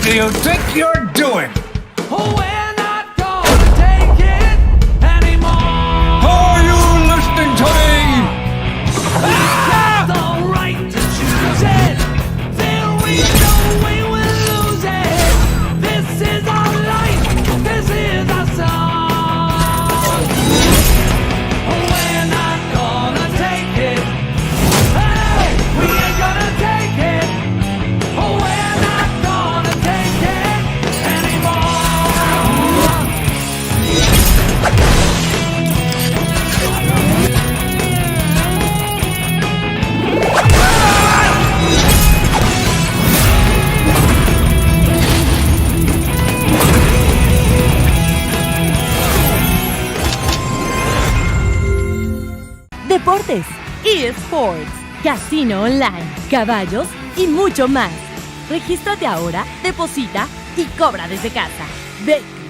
do you think you're doing? Oh, we're not gonna take it anymore. Are you listening to me? Got the right to choose it. There is no way we'll lose it. This is our life. This is our song. Oh, we're not gonna take it. Hey, we ain't gonna take it. Oh, we're not gonna take it anymore. Deportes, eSports, casino online, caballos y mucho más. Regístrate ahora, deposita y cobra desde casa. Betcris.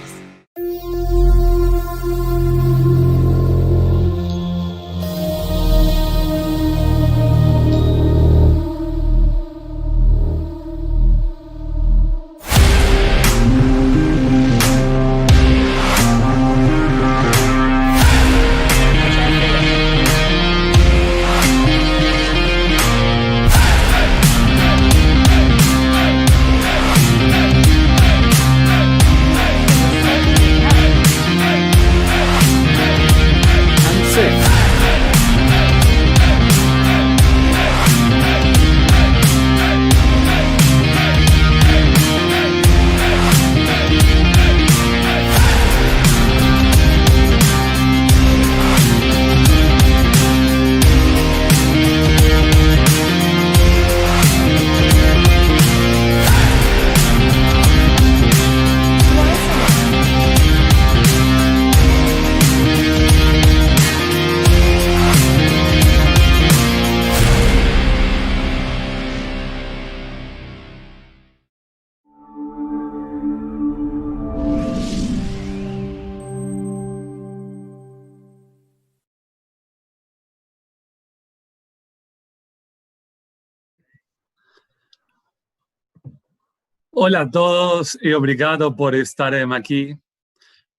Olá a todos e obrigado por estarem aqui.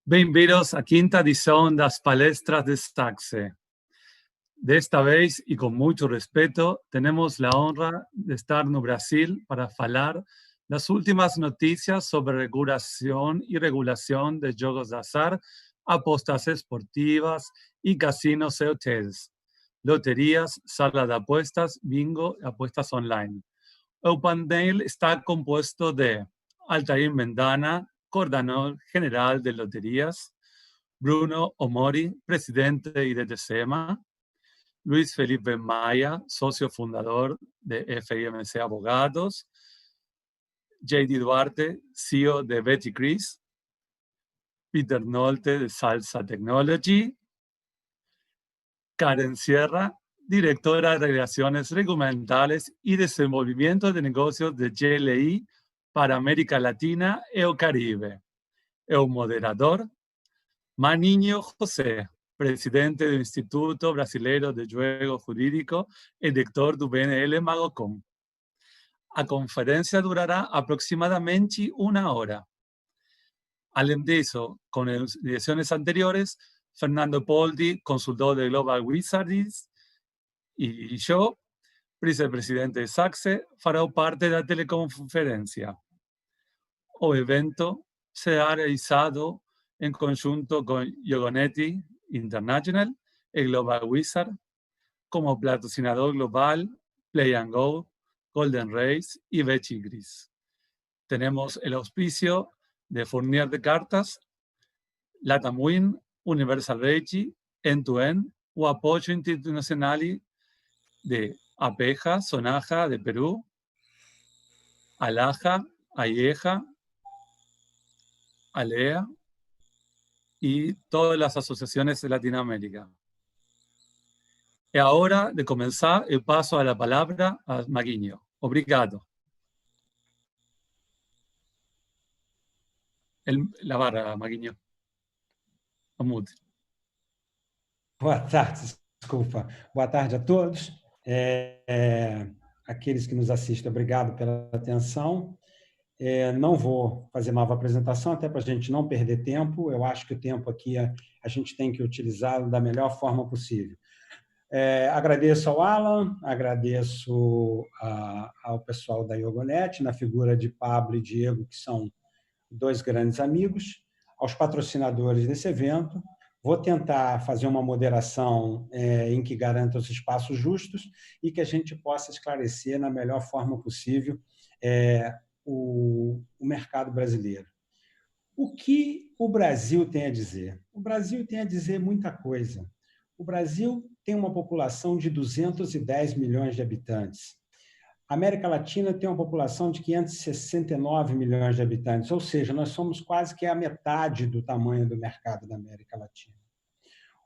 Bem-vindos à quinta edição das palestras de Saxe. Desta vez, e com muito respeito, temos a honra de estar no Brasil para falar das últimas notícias sobre regulação e regulação de jogos de azar, apostas esportivas e cassinos e hotéis, loterias, sala de apostas, bingo e apostas online. O painel está composto de Altair Mendana, coordenador general de loterías, Bruno Omori, presidente de DTCEMA, Luis Felipe Maya, socio fundador de FIMC Abogados, JD Duarte, CEO de Betcris, Peter Nolte de Salsa Technology, Karen Sierra, directora de Relaciones Regulamentales y Desenvolvimiento de Negocios de GLI para América Latina y el Caribe. El moderador, Maninho José, presidente do Instituto Brasileiro de Juego Jurídico e director do BNL Magocom. A conferência durará aproximadamente 1 hora. Além disso, com as edições anteriores, Fernando Poldi, consultor de Global Wizards, y yo, vicepresidente de Saxe, fará parte da teleconferência. O evento será realizado em conjunto com Yogonetti International e Global Wizard, como patrocinador global, Play and Go, Golden Race y Betcris. Tenemos el auspicio de Fournier de Cartas, Latam Win, Universal Veggie, End-to-End, o apoyo internacional de Apeja, Sonaja de Perú, Alaja, Aieja, Alea y todas las asociaciones de Latinoamérica. Y ahora, de comenzar, el paso a la palabra a Maguinho. Obrigado. La barra, Maguinho. Vamos. Boa tarde, desculpa. Boa tarde a todos. Aqueles que nos assistem, obrigado pela atenção. Não vou fazer nova apresentação, até para a gente não perder tempo. Eu acho que o tempo aqui a gente tem que utilizá-lo da melhor forma possível. Agradeço ao Alan, agradeço ao pessoal da Yogonet, na figura de Pablo e Diego, que são 2 grandes amigos, aos patrocinadores desse evento. Vou tentar fazer uma moderação em que garanta os espaços justos e que a gente possa esclarecer na melhor forma possível o mercado brasileiro. O que o Brasil tem a dizer? O Brasil tem a dizer muita coisa. O Brasil tem uma população de 210 milhões de habitantes. A América Latina tem uma população de 569 milhões de habitantes, ou seja, nós somos quase que a metade do tamanho do mercado da América Latina.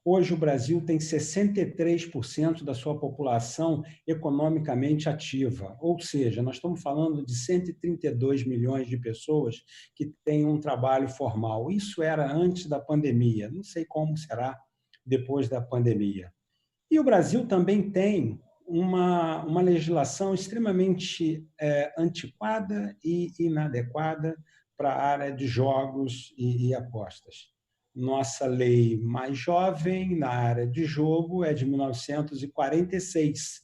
Hoje, o Brasil tem 63% da sua população economicamente ativa, ou seja, nós estamos falando de 132 milhões de pessoas que têm um trabalho formal. Isso era antes da pandemia, não sei como será depois da pandemia. E o Brasil também tem uma legislação extremamente antiquada e inadequada para a área de jogos e apostas. Nossa lei mais jovem na área de jogo é de 1946,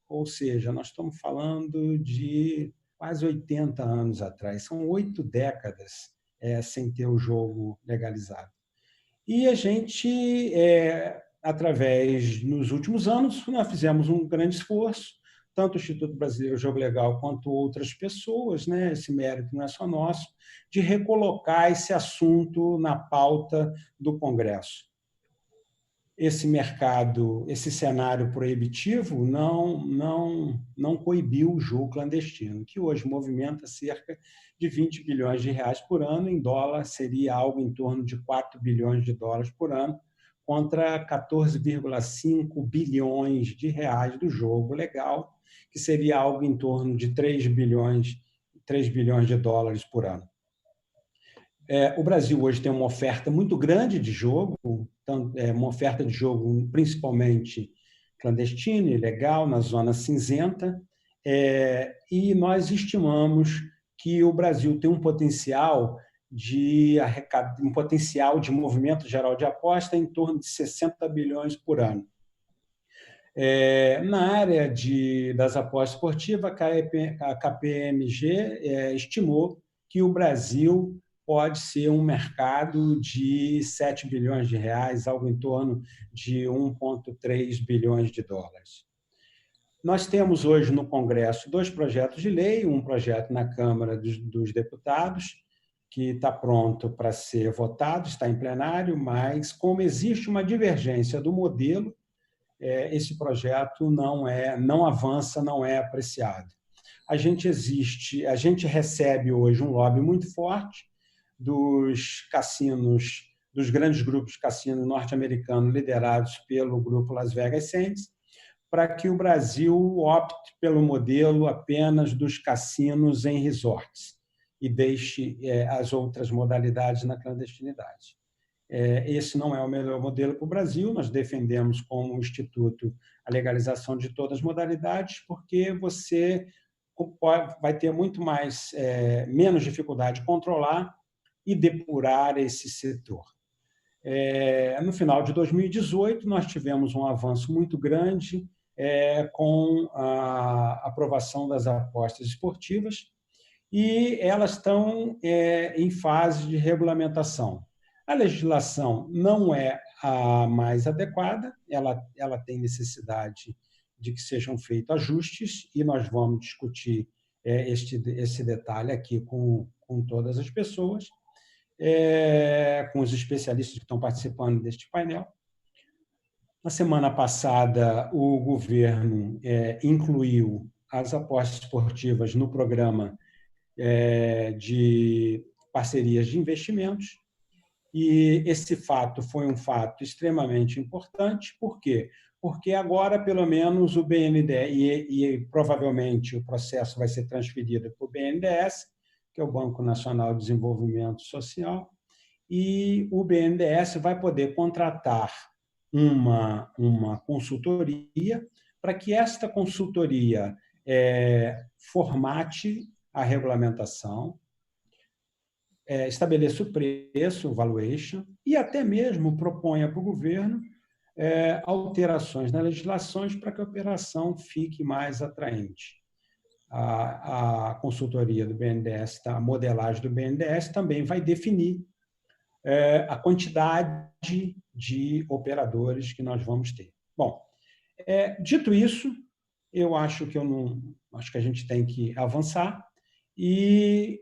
ou seja, nós estamos falando de quase 80 anos atrás, são 8 décadas sem ter o jogo legalizado. E a gente, nos últimos anos, nós fizemos um grande esforço, tanto o Instituto Brasileiro do Jogo Legal quanto outras pessoas, né, esse mérito não é só nosso, de recolocar esse assunto na pauta do Congresso. Esse mercado, esse cenário proibitivo não coibiu o jogo clandestino, que hoje movimenta cerca de 20 bilhões de reais por ano, em dólar seria algo em torno de 4 bilhões de dólares por ano, contra 14,5 bilhões de reais do jogo legal, que seria algo em torno de 3 bilhões de dólares por ano. O Brasil hoje tem uma oferta muito grande de jogo, uma oferta de jogo principalmente clandestina, ilegal, na zona cinzenta, e nós estimamos que o Brasil tem um potencial de movimento geral de aposta em torno de 60 bilhões por ano. Na área das apostas esportivas, a KPMG estimou que o Brasil pode ser um mercado de 7 bilhões de reais, algo em torno de 1,3 bilhões de dólares. Nós temos hoje no Congresso 2 projetos de lei, um projeto na Câmara dos Deputados, que está pronto para ser votado, está em plenário, mas como existe uma divergência do modelo, esse projeto não avança, não é apreciado. A gente recebe hoje um lobby muito forte dos cassinos, dos grandes grupos de cassino norte-americanos liderados pelo grupo Las Vegas Sands, para que o Brasil opte pelo modelo apenas dos cassinos em resorts e deixe as outras modalidades na clandestinidade. Esse não é o melhor modelo para o Brasil, nós defendemos como Instituto a legalização de todas as modalidades, porque você vai ter muito menos dificuldade de controlar e depurar esse setor. No final de 2018, nós tivemos um avanço muito grande com a aprovação das apostas esportivas e elas estão em fase de regulamentação. A legislação não é a mais adequada, ela tem necessidade de que sejam feitos ajustes e nós vamos discutir esse detalhe aqui com todas as pessoas, com os especialistas que estão participando deste painel. Na semana passada, o governo incluiu as apostas esportivas no programa de parcerias de investimentos, e esse fato foi um fato extremamente importante. Por quê? Porque agora, pelo menos, o BNDES, e provavelmente o processo vai ser transferido para o BNDES, que é o Banco Nacional de Desenvolvimento Social, e o BNDES vai poder contratar uma consultoria para que esta consultoria formate a regulamentação, estabeleça o preço, o valuation, e até mesmo proponha para o governo alterações nas legislações para que a operação fique mais atraente. A consultoria do BNDES, a modelagem do BNDES, também vai definir a quantidade de operadores que nós vamos ter. Bom, dito isso, eu acho que a gente tem que avançar e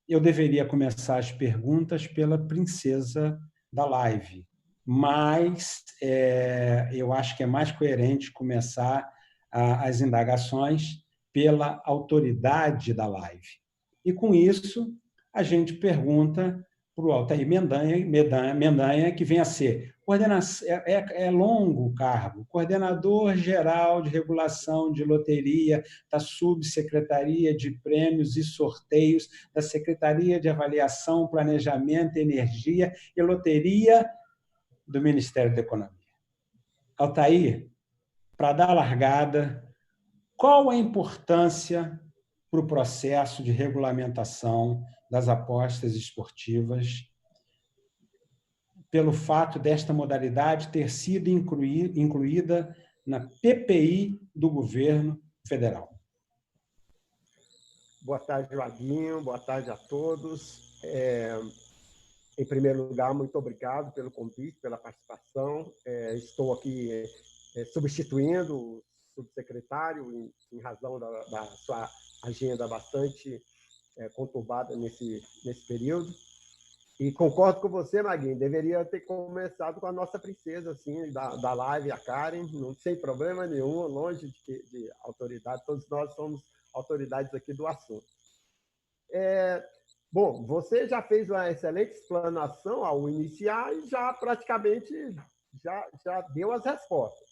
eu deveria começar as perguntas pela princesa da live, mas eu acho que é mais coerente começar as indagações pela autoridade da live. E, com isso, a gente pergunta para o Altair Mendanha, que vem a ser longo o cargo, coordenador geral de regulação de loteria da Subsecretaria de Prêmios e Sorteios da Secretaria de Avaliação, Planejamento, Energia e Loteria do Ministério da Economia. Altair, para dar a largada, qual a importância para o processo de regulamentação das apostas esportivas pelo fato desta modalidade ter sido incluída na PPI do governo federal? Boa tarde, Vaguinho. Boa tarde a todos. Em primeiro lugar, muito obrigado pelo convite, pela participação. Estou aqui substituindo o subsecretário em razão da sua agenda bastante conturbada nesse período. E concordo com você, Maguinho, deveria ter começado com a nossa princesa assim, da live, a Karen, não sem problema nenhum, longe de autoridade, todos nós somos autoridades aqui do assunto. Bom, você já fez uma excelente explanação ao iniciar e já praticamente já deu as respostas,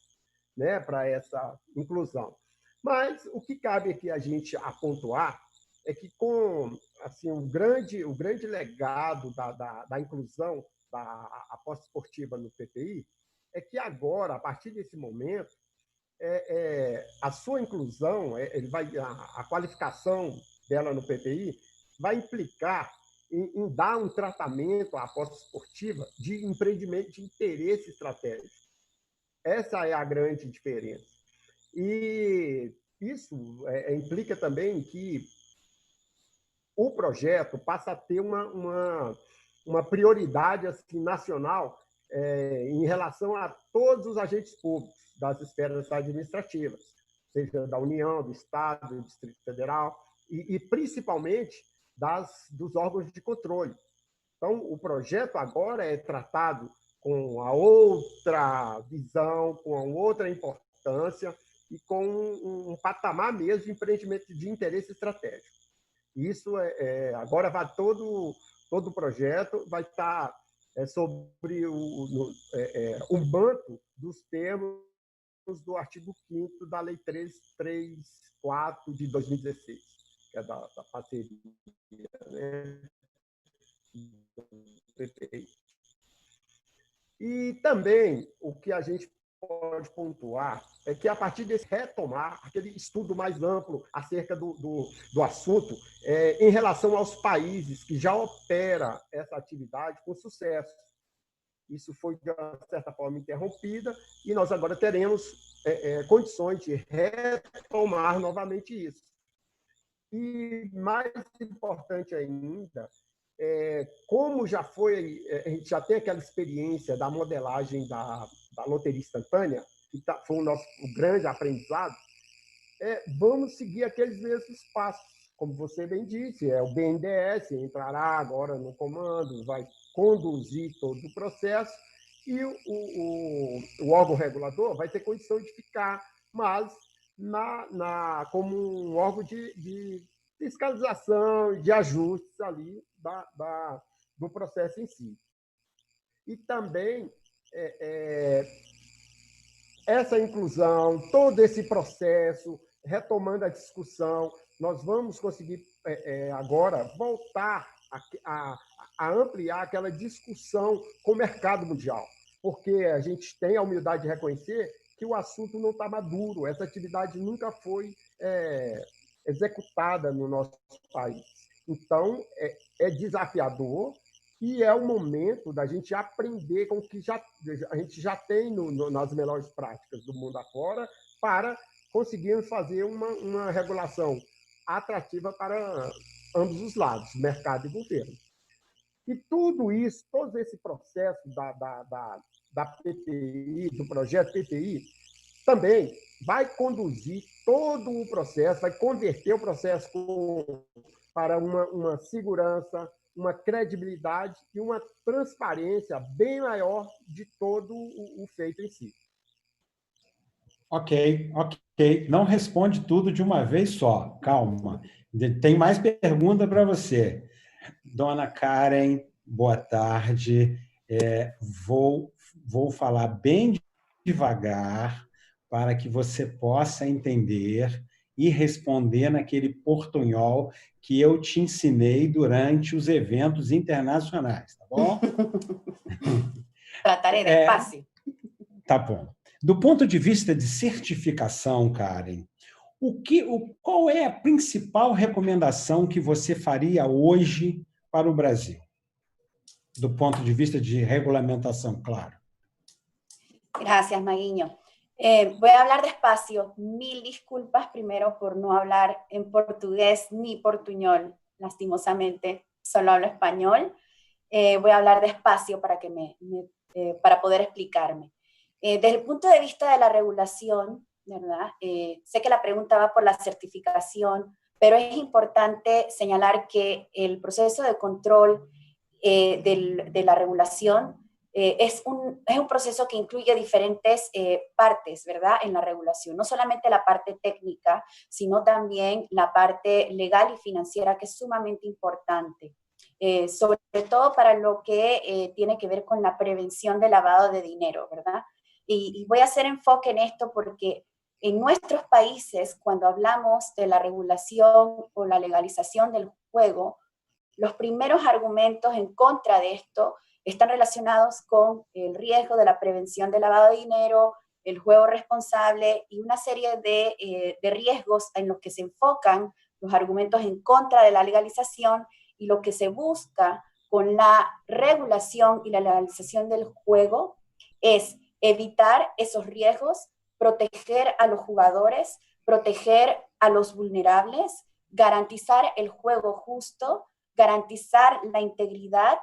né, para essa inclusão. Mas o que cabe aqui a gente apontar é que com assim, o grande legado da inclusão da aposta esportiva no PPI é que agora, a partir desse momento, a sua inclusão, a qualificação dela no PPI vai implicar em dar um tratamento à aposta esportiva de empreendimento de interesse estratégico. Essa é a grande diferença. E isso implica também que o projeto passa a ter uma prioridade assim, nacional em relação a todos os agentes públicos das esferas administrativas, seja da União, do Estado, do Distrito Federal, e principalmente dos órgãos de controle. Então, o projeto agora é tratado com a outra visão, com a outra importância e com um patamar mesmo de empreendimento de interesse estratégico. Isso agora vai todo o projeto vai estar sobre o manto dos termos do artigo 5º da Lei 334 de 2016, que é da parceria, né? E também o que a gente pode pontuar é que, a partir desse retomar, aquele estudo mais amplo acerca do assunto, em relação aos países que já operam essa atividade com sucesso. Isso foi, de uma certa forma, interrompida, e nós agora teremos condições de retomar novamente isso. E, mais importante ainda, como já foi, a gente já tem aquela experiência da modelagem da loteria instantânea, que foi o nosso grande aprendizado, vamos seguir aqueles mesmos passos. Como você bem disse, o BNDES entrará agora no comando, vai conduzir todo o processo, e o órgão regulador vai ter condição de ficar, mas como um órgão de fiscalização, de ajustes ali do processo em si. E também essa inclusão, todo esse processo, retomando a discussão, nós vamos conseguir agora voltar a ampliar aquela discussão com o mercado mundial, porque a gente tem a humildade de reconhecer que o assunto não está maduro, essa atividade nunca foi executada no nosso país. Então, é desafiador e é o momento da gente aprender com o que a gente já tem nas melhores práticas do mundo afora para conseguirmos fazer uma regulação atrativa para ambos os lados, mercado e governo. E tudo isso, todo esse processo da PPI, do projeto PPI, também vai conduzir todo o processo, vai converter o processo para uma segurança, uma credibilidade e uma transparência bem maior de todo o feito em si. Ok. Não responde tudo de uma vez só. Calma. Tem mais pergunta para você. Dona Karen, boa tarde. Vou falar bem devagar para que você possa entender e responder naquele portunhol que eu te ensinei durante os eventos internacionais, tá bom? Trataré despacio. Tá bom. Do ponto de vista de certificação, Karen, qual é a principal recomendação que você faria hoje para o Brasil? Do ponto de vista de regulamentación, claro. Gracias, Maguinho. Voy a hablar despacio. 1000 disculpas primero por no hablar en portugués ni portuñol, lastimosamente. Solo hablo español. Voy a hablar despacio para poder explicarme. Desde el punto de vista de la regulación, ¿verdad? Sé que la pregunta va por la certificación, pero es importante señalar que el proceso de control de la regulación es un proceso que incluye diferentes partes, ¿verdad? En la regulación, no solamente la parte técnica, sino también la parte legal y financiera, que es sumamente importante, sobre todo para lo que tiene que ver con la prevención del lavado de dinero, ¿verdad? Y voy a hacer enfoque en esto porque en nuestros países, cuando hablamos de la regulación o la legalización del juego, los primeros argumentos en contra de esto están relacionados con el riesgo de la prevención del lavado de dinero, el juego responsable y una serie de riesgos en los que se enfocan los argumentos en contra de la legalización, y lo que se busca con la regulación y la legalización del juego es evitar esos riesgos, proteger a los jugadores, proteger a los vulnerables, garantizar el juego justo, garantizar la integridad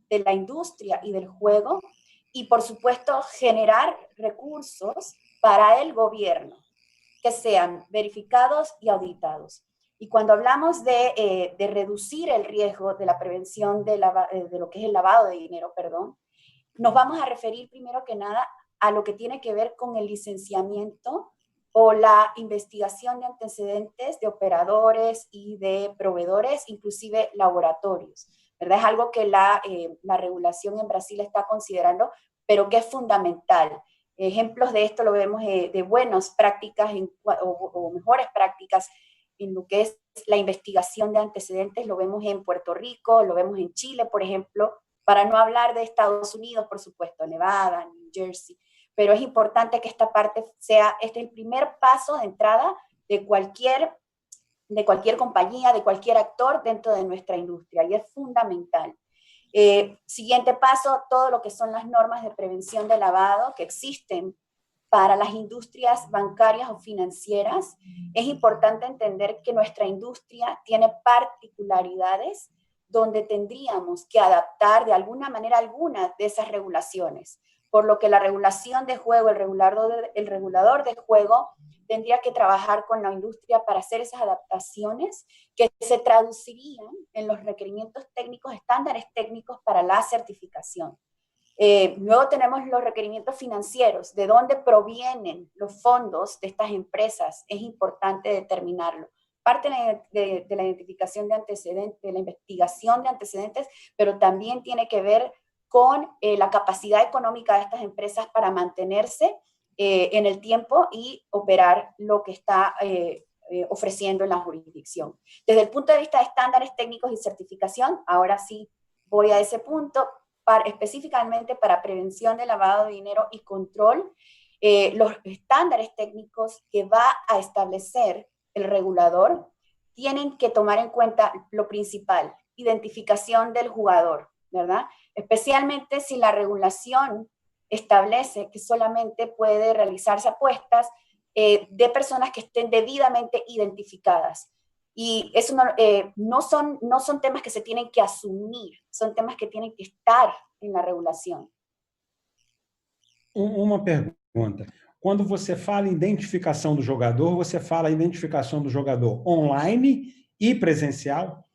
de la industria y del juego, y por supuesto generar recursos para el gobierno que sean verificados y auditados. Y cuando hablamos de reducir el riesgo de la prevención de lo que es el lavado de dinero, nos vamos a referir primero que nada a lo que tiene que ver con el licenciamiento o la investigación de antecedentes de operadores y de proveedores, inclusive laboratorios, ¿verdad? Es algo que la regulación en Brasil está considerando, pero que es fundamental. Ejemplos de esto lo vemos de buenas prácticas o mejores prácticas en lo que es la investigación de antecedentes, lo vemos en Puerto Rico, lo vemos en Chile, por ejemplo, para no hablar de Estados Unidos, por supuesto, Nevada, New Jersey, pero es importante que esta parte sea el primer paso de entrada de cualquier compañía, de cualquier actor dentro de nuestra industria, y es fundamental. Siguiente paso, todo lo que son las normas de prevención de lavado que existen para las industrias bancarias o financieras. Es importante entender que nuestra industria tiene particularidades donde tendríamos que adaptar de alguna manera algunas de esas regulaciones, por lo que la regulación de juego, el regulador de juego, tendría que trabajar con la industria para hacer esas adaptaciones que se traducirían en los requerimientos técnicos, estándares técnicos para la certificación. Luego tenemos los requerimientos financieros, de dónde provienen los fondos de estas empresas, es importante determinarlo. Parte de la identificación de antecedentes, de la investigación de antecedentes, pero también tiene que ver con la capacidad económica de estas empresas para mantenerse en el tiempo y operar lo que está ofreciendo en la jurisdicción. Desde el punto de vista de estándares técnicos y certificación, ahora sí voy a ese punto, específicamente para prevención de lavado de dinero y control, los estándares técnicos que va a establecer el regulador tienen que tomar en cuenta lo principal, identificación del jugador, ¿verdad? Especialmente si la regulación establece que solamente puede realizarse apuestas de personas que estén debidamente identificadas. Y eso no son temas que se tienen que asumir, son temas que tienen que estar en la regulación. Uma pergunta. Quando você fala em identificação do jogador, você fala identificação do jogador online y presencial?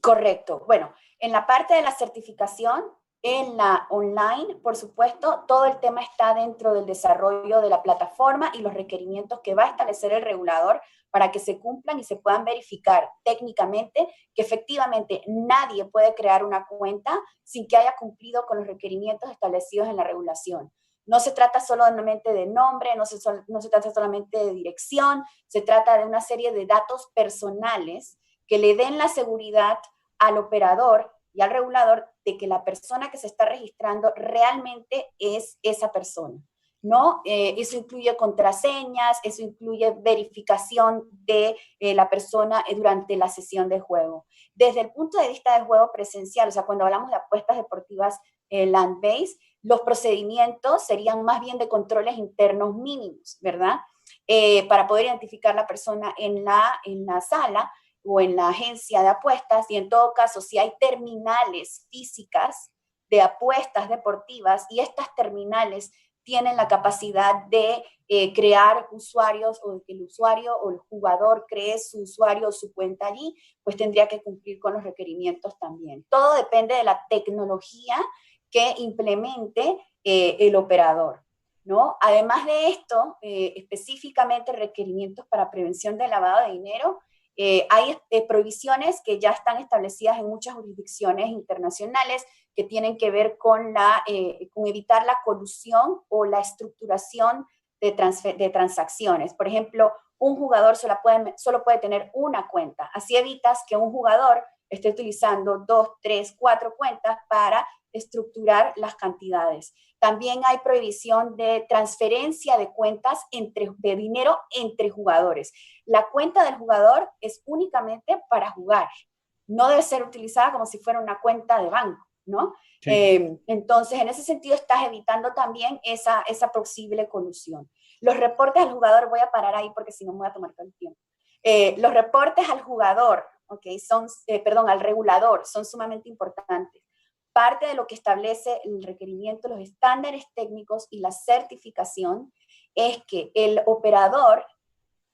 Correcto. Bueno, en la parte de la certificación, en la online, por supuesto, todo el tema está dentro del desarrollo de la plataforma y los requerimientos que va a establecer el regulador para que se cumplan y se puedan verificar técnicamente que efectivamente nadie puede crear una cuenta sin que haya cumplido con los requerimientos establecidos en la regulación. No se trata solamente de nombre, no se trata solamente de dirección, se trata de una serie de datos personales que le den la seguridad al operador y al regulador de que la persona que se está registrando realmente es esa persona, ¿no? Eso incluye contraseñas, eso incluye verificación de la persona durante la sesión de juego. Desde el punto de vista del juego presencial, o sea, cuando hablamos de apuestas deportivas land-based, los procedimientos serían más bien de controles internos mínimos, ¿verdad? Para poder identificar la persona en la sala o en la agencia de apuestas, y en todo caso, si hay terminales físicas de apuestas deportivas y estas terminales tienen la capacidad de crear usuarios, o que el usuario o el jugador cree su usuario o su cuenta allí, pues tendría que cumplir con los requerimientos también. Todo depende de la tecnología que implemente el operador, ¿no? Además de esto, específicamente requerimientos para prevención de lavado de dinero, hay prohibiciones que ya están establecidas en muchas jurisdicciones internacionales que tienen que ver con evitar la colusión o la estructuración de transacciones. Por ejemplo, un jugador solo puede tener una cuenta. Así evitas que un jugador esté utilizando 2, 3, 4 cuentas para estructurar las cantidades. También hay prohibición de transferencia de cuentas de dinero entre jugadores. La cuenta del jugador es únicamente para jugar. No debe ser utilizada como si fuera una cuenta de banco, ¿no? Sí. Entonces, en ese sentido, estás evitando también esa posible colusión. Los reportes al jugador, voy a parar ahí porque si no me voy a tomar todo el tiempo. Los reportes al jugador, okay, al regulador, son sumamente importantes. Parte de lo que establece el requerimiento, los estándares técnicos y la certificación es que el operador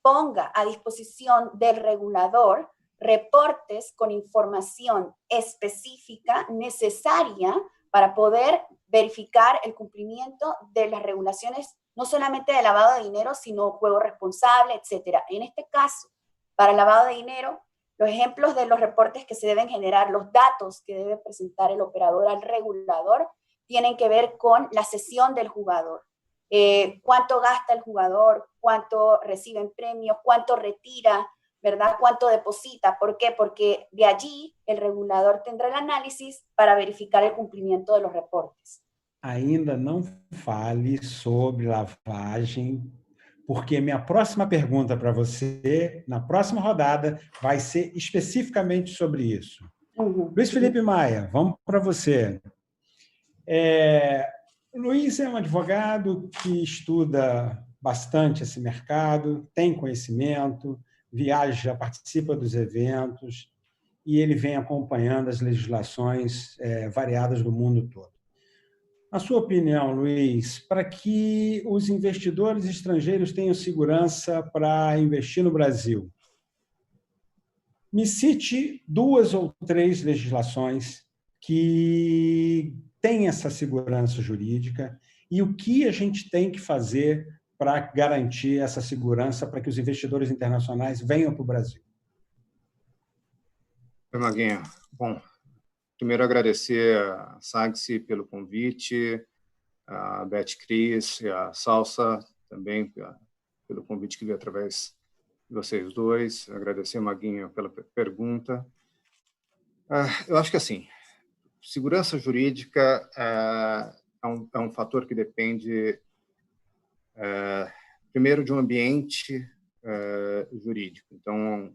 ponga a disposición del regulador reportes con información específica necesaria para poder verificar el cumplimiento de las regulaciones, no solamente de lavado de dinero, sino juego responsable, etc. En este caso, para lavado de dinero, los ejemplos de los reportes que se deben generar, los datos que debe presentar el operador al regulador, tienen que ver con la sesión del jugador. Cuánto gasta el jugador, cuánto recibe en premios, cuánto retira, ¿verdad? Cuánto deposita. ¿Por qué? Porque de allí el regulador tendrá el análisis para verificar el cumplimiento de los reportes. Ainda não fale sobre lavagem, porque minha próxima pergunta para você, na próxima rodada, vai ser especificamente sobre isso. Luiz Felipe Maia, vamos para você. Luiz é um advogado que estuda bastante esse mercado, tem conhecimento, viaja, participa dos eventos e ele vem acompanhando as legislações variadas do mundo todo. Na sua opinião, Luiz, para que os investidores estrangeiros tenham segurança para investir no Brasil, me cite 2 ou 3 legislações que têm essa segurança jurídica e o que a gente tem que fazer para garantir essa segurança para que os investidores internacionais venham para o Brasil. Oi, Maguinho. Bom, primeiro agradecer a Sagsi pelo convite, a Beth Cris e a Salsa também pelo convite que veio através de vocês dois. Agradecer, Maguinho, pela pergunta. Eu acho que, assim, segurança jurídica é um fator que depende, primeiro, de um ambiente jurídico. Então,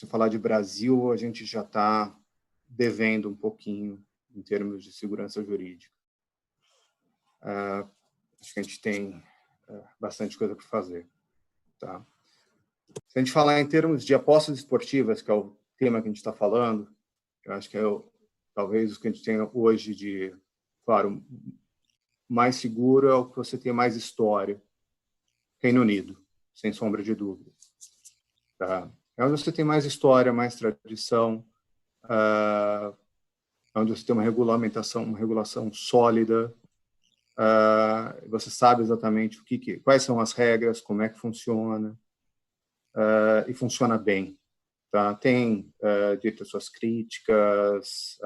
se falar de Brasil, a gente já está devendo um pouquinho em termos de segurança jurídica. Acho que a gente tem bastante coisa para fazer. Tá? Se a gente falar em termos de apostas esportivas, que é o tema que a gente está falando, eu acho que talvez o que a gente tem hoje de, claro, mais seguro é o que você tem mais história. Reino Unido, sem sombra de dúvida. Tá? É onde você tem mais história, mais tradição, onde você tem uma regulação sólida, você sabe exatamente quais são as regras, como é que funciona, e funciona bem. Tá? Tem dito as suas críticas,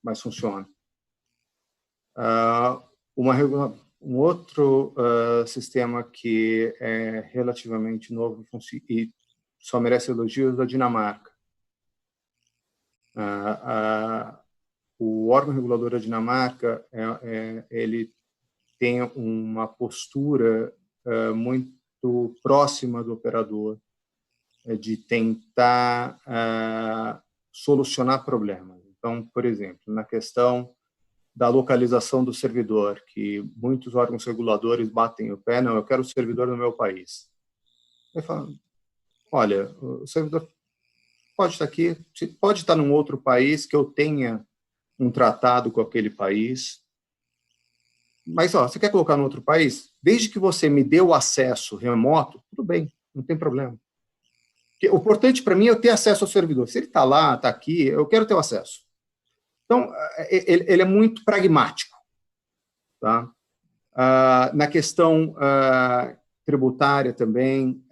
mas funciona. Um outro sistema que é relativamente novo e só merece elogios da Dinamarca. O órgão regulador da Dinamarca ele tem uma postura muito próxima do operador, de tentar solucionar problemas. Então, por exemplo, na questão da localização do servidor, que muitos órgãos reguladores batem o pé, não, eu quero o servidor no meu país. Ele fala, olha, o servidor pode estar aqui, pode estar num outro país que eu tenha um tratado com aquele país, mas você quer colocar no outro país? Desde que você me dê o acesso remoto, tudo bem, não tem problema. Porque o importante para mim é eu ter acesso ao servidor. Se ele está lá, está aqui, eu quero ter o acesso. Então, ele é muito pragmático. Tá? Na questão tributária também,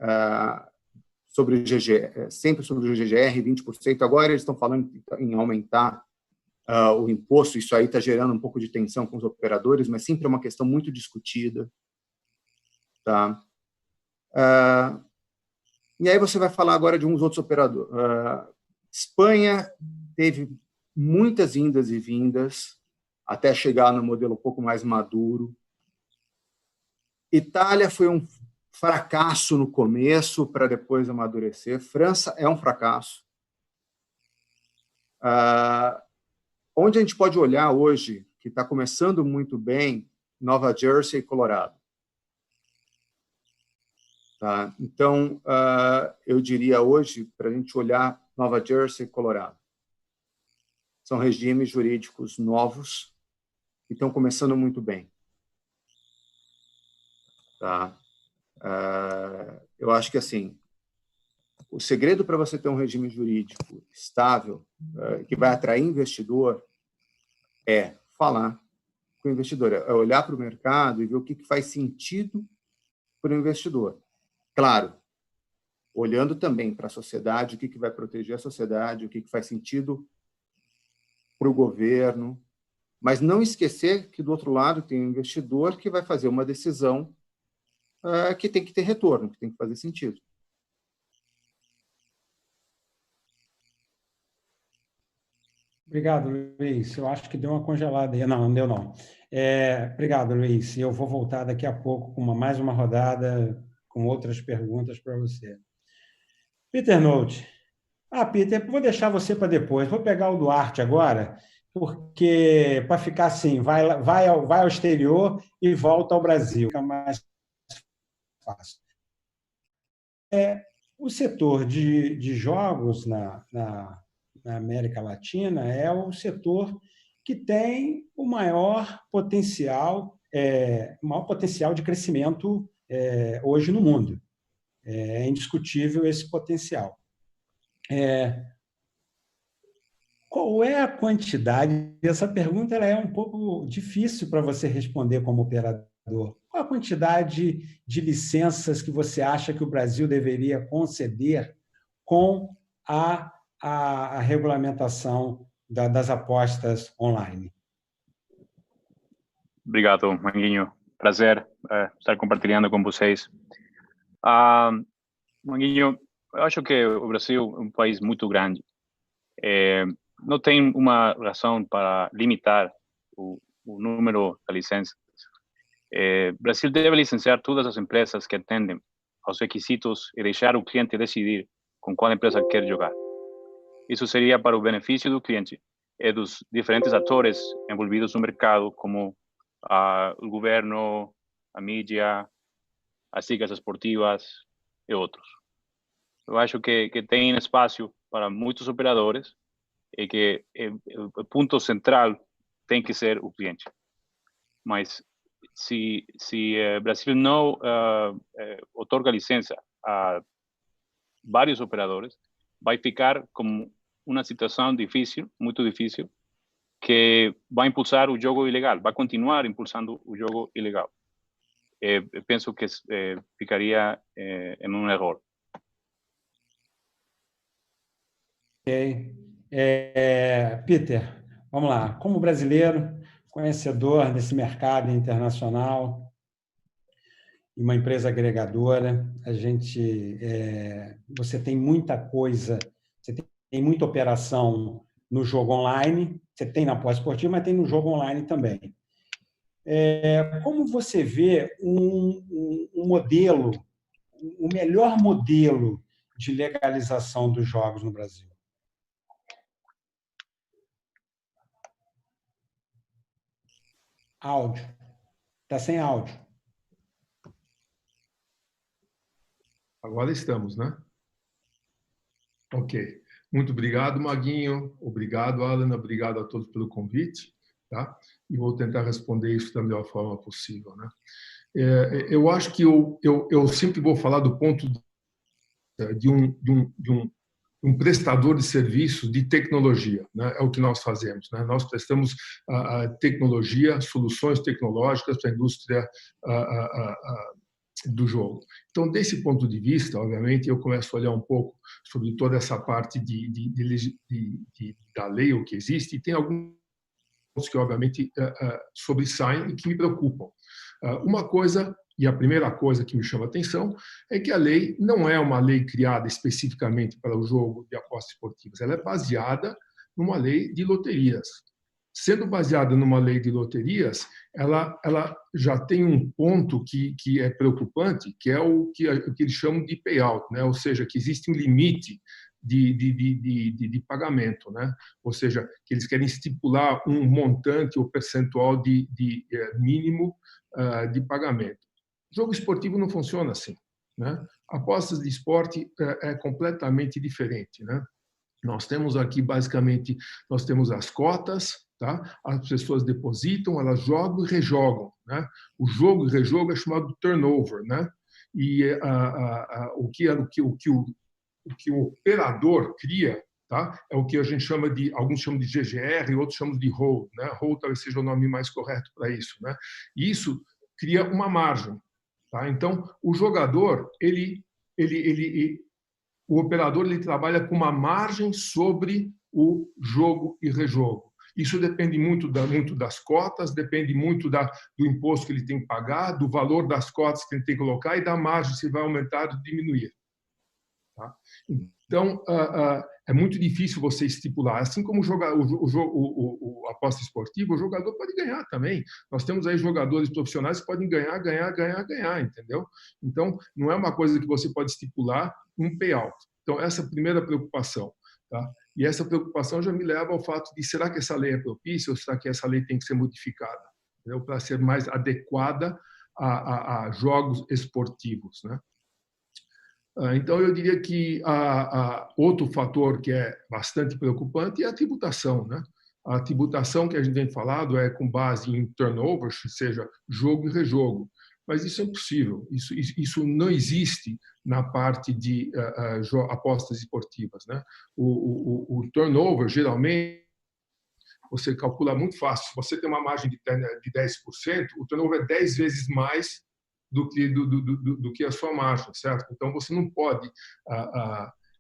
sobre o GGR, sempre sobre o GGR, 20%. Agora eles estão falando em aumentar o imposto. Isso aí está gerando um pouco de tensão com os operadores, mas sempre é uma questão muito discutida. Tá? E aí você vai falar agora de uns outros operadores. Espanha teve muitas indas e vindas até chegar no modelo um pouco mais maduro. Itália foi um fracasso no começo para depois amadurecer. França é um fracasso. Onde a gente pode olhar hoje, que está começando muito bem, Nova Jersey e Colorado. Tá? Então, eu diria hoje, para a gente olhar Nova Jersey e Colorado. São regimes jurídicos novos que estão começando muito bem. Tá? Eu acho que, assim, o segredo para você ter um regime jurídico estável, que vai atrair investidor, é falar com o investidor, é olhar para o mercado e ver o que faz sentido para o investidor. Claro, olhando também para a sociedade, o que vai proteger a sociedade, o que faz sentido para o governo, mas não esquecer que, do outro lado, tem um investidor que vai fazer uma decisão que tem que ter retorno, que tem que fazer sentido. Obrigado, Luiz. Eu acho que deu uma congelada aí. Não deu, não. Obrigado, Luiz. Eu vou voltar daqui a pouco com mais uma rodada com outras perguntas para você. Peter Nolte. Peter, vou deixar você para depois. Vou pegar o Duarte agora, porque para ficar assim, vai ao exterior e volta ao Brasil. Fica mais fácil. O setor de jogos na América Latina é o setor que tem o maior potencial de crescimento hoje no mundo. É indiscutível esse potencial. Qual é a quantidade? Essa pergunta ela é um pouco difícil para você responder como operador. Qual a quantidade de licenças que você acha que o Brasil deveria conceder com a regulamentação das apostas online? Obrigado, Manguinho. Prazer estar compartilhando com vocês. Manguinho, eu acho que o Brasil é um país muito grande. Não tem uma razão para limitar o número de licenças. O Brasil deve licenciar todas as empresas que atendem aos requisitos e deixar o cliente decidir com qual empresa quer jogar. Isso seria para o benefício do cliente e dos diferentes atores envolvidos no mercado, como o governo, a mídia, as ligas esportivas e outros. Eu acho que tem espaço para muitos operadores e que o ponto central tem que ser o cliente. Mas se o Brasil não otorga licença a vários operadores, vai ficar como uma situação difícil, muito difícil, que vai impulsar o jogo ilegal, vai continuar impulsando o jogo ilegal. Penso que ficaria em um erro. Ok. Peter, vamos lá. Como brasileiro, conhecedor desse mercado internacional e uma empresa agregadora, você tem muita coisa, você tem muita operação no jogo online, você tem na pós-esportiva, mas tem no jogo online também. Como você vê um modelo, o melhor modelo de legalização dos jogos no Brasil? Áudio. Está sem áudio. Agora estamos, né? Ok. Muito obrigado, Maguinho. Obrigado, Alan. Obrigado a todos pelo convite. Tá? E vou tentar responder isso da melhor forma possível, né? Eu acho que eu sempre vou falar do ponto de um prestador de serviço de tecnologia, né? É o que nós fazemos, né? Nós prestamos tecnologia, soluções tecnológicas para a indústria do jogo. Então, desse ponto de vista, obviamente, eu começo a olhar um pouco sobre toda essa parte da lei, o que existe, e tem alguns que, obviamente, sobressaem e que me preocupam. Uma coisa, e a primeira coisa que me chama a atenção, é que a lei não é uma lei criada especificamente para o jogo de apostas esportivas, ela é baseada numa lei de loterias. Sendo baseada numa lei de loterias, ela já tem um ponto que é preocupante, que é o que eles chamam de payout, né? Ou seja, que existe um limite de pagamento, né? Ou seja, que eles querem estipular um montante ou percentual de mínimo de pagamento. Jogo esportivo não funciona assim, né? Apostas de esporte é completamente diferente, né? Nós temos aqui, basicamente, nós temos as cotas, tá? As pessoas depositam, elas jogam e rejogam, né? O jogo e rejogo é chamado turnover, né? E o que o operador cria, tá? É o que a gente chama de, alguns chamam de GGR, outros chamam de hold, né? Hold talvez seja o nome mais correto para isso, né? E isso cria uma margem, tá? Então, o jogador, o operador, ele trabalha com uma margem sobre o jogo e rejogo. Isso depende muito das cotas, depende muito do imposto que ele tem que pagar, do valor das cotas que ele tem que colocar e da margem se vai aumentar ou diminuir. Tá? Então, é muito difícil você estipular. Assim como o aposta esportiva, o jogador pode ganhar também. Nós temos aí jogadores profissionais que podem ganhar, entendeu? Então, não é uma coisa que você pode estipular um payout. Então, essa é a primeira preocupação. Tá? E essa preocupação já me leva ao fato de, será que essa lei é propícia ou será que essa lei tem que ser modificada, para ser mais adequada a jogos esportivos, né? Então, eu diria que outro fator que é bastante preocupante é a tributação, né? A tributação que a gente tem falado é com base em turnovers, ou seja, jogo e rejogo. Mas isso é impossível, isso não existe na parte de apostas esportivas, né? O turnover, geralmente, você calcula muito fácil. Se você tem uma margem de 10%, o turnover é 10 vezes mais do que a sua margem, certo? Então, você não pode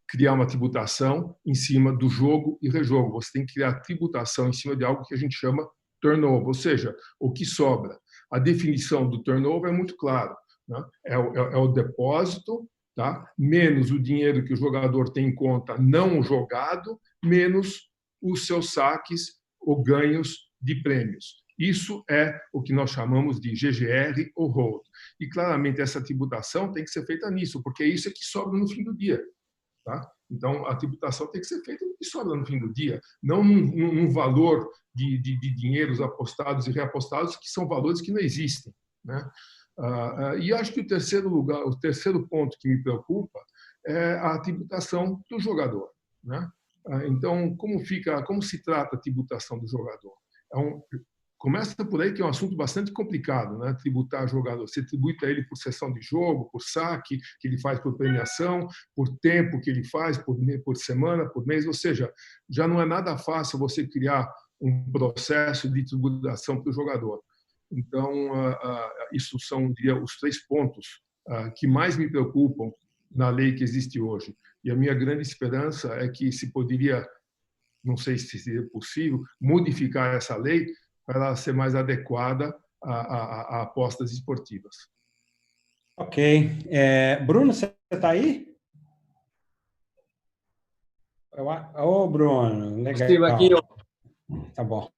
criar uma tributação em cima do jogo e rejogo. Você tem que criar tributação em cima de algo que a gente chama turnover, ou seja, o que sobra. A definição do turnover é muito clara, né? É o depósito, tá? Menos o dinheiro que o jogador tem em conta não jogado, menos os seus saques ou ganhos de prêmios. Isso é o que nós chamamos de GGR ou hold. E, claramente, essa tributação tem que ser feita nisso, porque isso é que sobra no fim do dia. Tá? Então, a tributação tem que ser feita no que sobra no fim do dia, não num valor de dinheiros apostados e reapostados, que são valores que não existem, né? E acho que o terceiro ponto que me preocupa é a tributação do jogador, né? Então, como se trata a tributação do jogador? Começa por aí, que é um assunto bastante complicado, né? Tributar jogador. Você tributa ele por sessão de jogo, por saque que ele faz por premiação, por tempo que ele faz, por semana, por mês. Ou seja, já não é nada fácil você criar um processo de tributação para o jogador. Então, isso são, diria, os 3 pontos que mais me preocupam na lei que existe hoje. E a minha grande esperança é que se poderia, não sei se seria possível, modificar essa lei para ela ser mais adequada a apostas esportivas. Ok. Bruno, você está aí? Ô, Bruno, legal. Sim, Maguinho. Tá bom.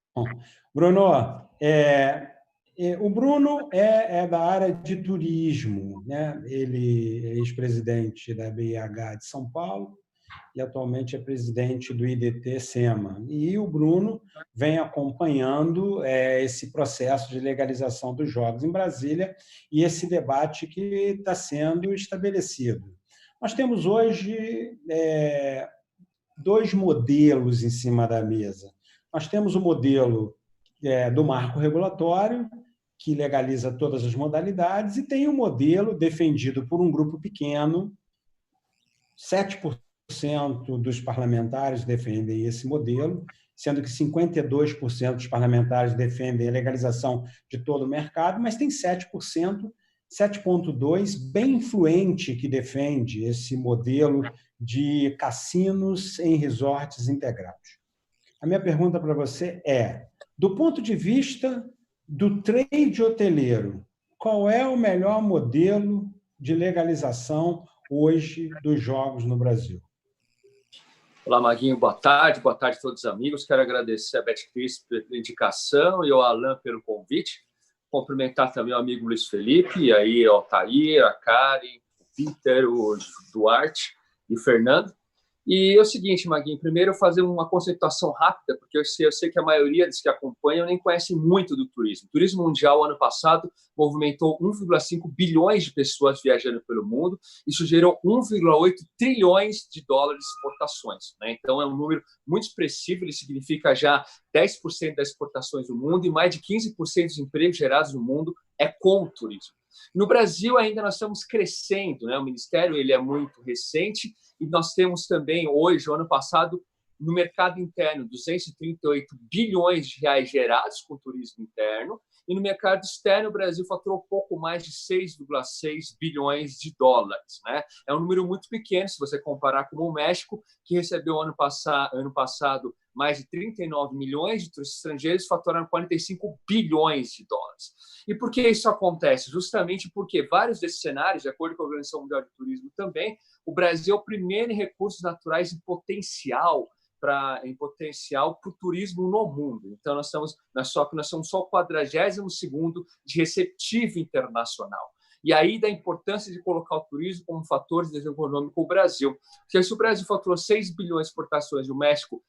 Bruno, o Bruno é da área de turismo, né? Ele é ex-presidente da BIH de São Paulo e atualmente é presidente do IDT SEMA. E o Bruno vem acompanhando esse processo de legalização dos jogos em Brasília e esse debate que está sendo estabelecido. Nós temos hoje 2 modelos em cima da mesa. Nós temos o modelo do marco regulatório, que legaliza todas as modalidades, e tem o modelo defendido por um grupo pequeno, 7% dos parlamentares defendem esse modelo, sendo que 52% dos parlamentares defendem a legalização de todo o mercado, mas tem 7%, 7,2%, bem influente, que defende esse modelo de cassinos em resorts integrados. A minha pergunta para você é, do ponto de vista do trade hoteleiro, qual é o melhor modelo de legalização hoje dos jogos no Brasil? Olá, Maguinho, boa tarde a todos os amigos. Quero agradecer a Betcris pela indicação e ao Alan pelo convite. Cumprimentar também o amigo Luiz Felipe, e aí o Altair, a Karen, o Peter, o Duarte e o Fernando. E é o seguinte, Maguinho, primeiro fazer uma conceituação rápida, porque eu sei que a maioria dos que acompanham nem conhece muito do turismo. O turismo mundial, ano passado, movimentou 1,5 bilhões de pessoas viajando pelo mundo. Isso gerou 1,8 trilhões de dólares de exportações, né? Então, é um número muito expressivo, ele significa já 10% das exportações do mundo e mais de 15% dos empregos gerados no mundo é com o turismo. No Brasil, ainda nós estamos crescendo, né? O Ministério ele é muito recente e nós temos também, hoje, o ano passado, no mercado interno, 238 bilhões de reais gerados com turismo interno, e no mercado externo, o Brasil faturou pouco mais de 6,6 bilhões de dólares, né? É um número muito pequeno, se você comparar com o México, que recebeu ano passado mais de 39 milhões de turistas estrangeiros, faturaram 45 bilhões de dólares. E por que isso acontece? Justamente porque vários desses cenários, de acordo com a Organização Mundial de Turismo também, o Brasil é o primeiro em recursos naturais em potencial para o turismo no mundo. Então, nós somos só o 42º de receptivo internacional. E aí da importância de colocar o turismo como fator de desenvolvimento econômico do Brasil. Porque se o Brasil faturou 6 bilhões de exportações, o México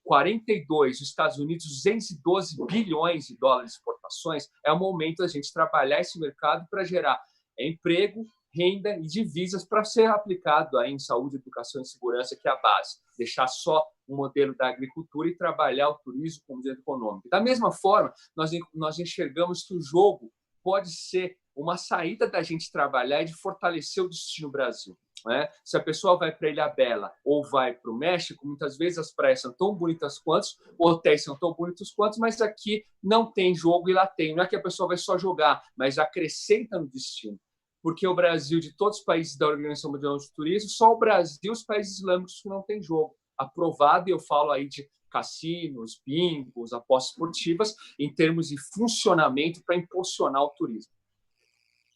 42, os Estados Unidos 212 bilhões de dólares de exportações, é o momento da gente trabalhar esse mercado para gerar emprego, renda e divisas para ser aplicado aí em saúde, educação e segurança, que é a base. Deixar só o modelo da agricultura e trabalhar o turismo como modelo econômico. Da mesma forma, nós enxergamos que o jogo pode ser uma saída da gente trabalhar e de fortalecer o destino Brasil, né? Se a pessoa vai para Ilhabela ou vai para o México, muitas vezes as praias são tão bonitas quanto, os hotéis são tão bonitos quanto, mas aqui não tem jogo e lá tem. Não é que a pessoa vai só jogar, mas acrescenta no destino. Porque o Brasil, de todos os países da Organização Mundial de Turismo, só o Brasil e os países islâmicos que não tem jogo aprovado, e eu falo aí de cassinos, bingos, apostas esportivas, em termos de funcionamento para impulsionar o turismo.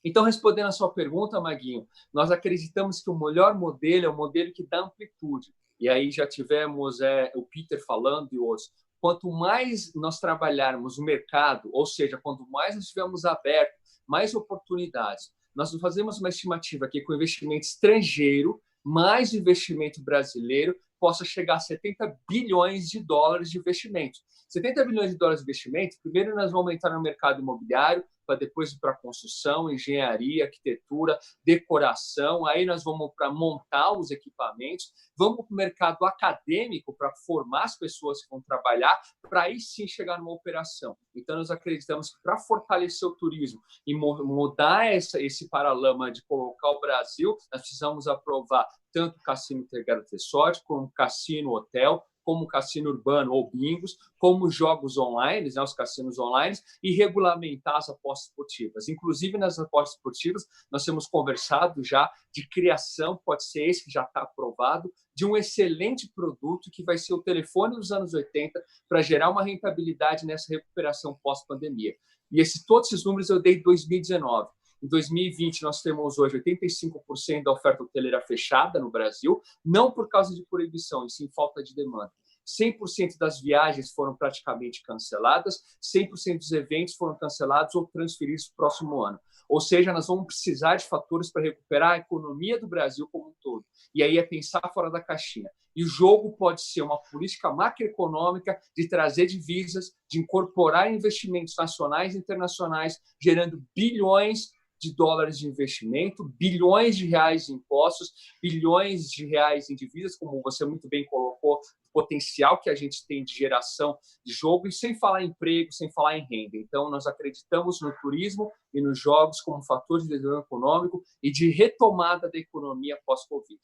Então, respondendo a sua pergunta, Maguinho, nós acreditamos que o melhor modelo é o modelo que dá amplitude. E aí já tivemos o Peter falando e outros. Quanto mais nós trabalharmos o mercado, ou seja, quanto mais nós estivermos abertos, mais oportunidades. Nós fazemos uma estimativa aqui com investimento estrangeiro mais investimento brasileiro possa chegar a 70 bilhões de dólares de investimento. 70 bilhões de dólares de investimento, primeiro nós vamos entrar no mercado imobiliário, para depois ir para construção, engenharia, arquitetura, decoração, aí nós vamos para montar os equipamentos, vamos para o mercado acadêmico para formar as pessoas que vão trabalhar, para aí sim chegar numa operação. Então, nós acreditamos que para fortalecer o turismo e mudar esse paralama de colocar o Brasil, nós precisamos aprovar tanto o cassino integrado resort, como o cassino hotel, como o cassino urbano ou bingos, como os jogos online, né, os cassinos online, e regulamentar as apostas esportivas. Inclusive, nas apostas esportivas, nós temos conversado já de criação, pode ser esse que já está aprovado, de um excelente produto que vai ser o telefone dos anos 80 para gerar uma rentabilidade nessa recuperação pós-pandemia. E todos esses números eu dei em 2019. Em 2020, nós temos hoje 85% da oferta hoteleira fechada no Brasil, não por causa de proibição, e sim falta de demanda. 100% das viagens foram praticamente canceladas, 100% dos eventos foram cancelados ou transferidos para o próximo ano. Ou seja, nós vamos precisar de fatores para recuperar a economia do Brasil como um todo. E aí é pensar fora da caixinha. E o jogo pode ser uma política macroeconômica de trazer divisas, de incorporar investimentos nacionais e internacionais, gerando bilhões de dólares de investimento, bilhões de reais em impostos, bilhões de reais em divisas, como você muito bem colocou, o potencial que a gente tem de geração de jogo, e sem falar em emprego, sem falar em renda. Então, nós acreditamos no turismo e nos jogos como fator de desenvolvimento econômico e de retomada da economia pós-Covid.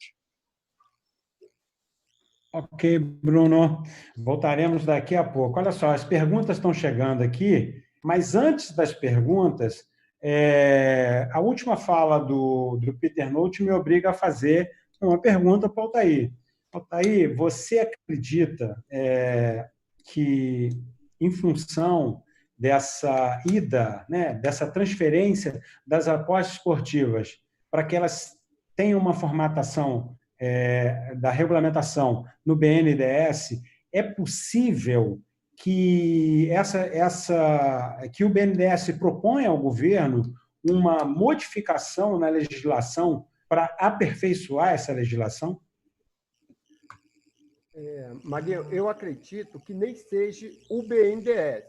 Ok, Bruno. Voltaremos daqui a pouco. Olha só, as perguntas estão chegando aqui, mas antes das perguntas, a última fala do Peter Note me obriga a fazer uma pergunta para o Altair. Altair, você acredita que, em função dessa ida, né, dessa transferência das apostas esportivas, para que elas tenham uma formatação da regulamentação no BNDES, é possível que que o BNDES propõe ao governo uma modificação na legislação para aperfeiçoar essa legislação? Maguinho, eu acredito que nem seja o BNDES,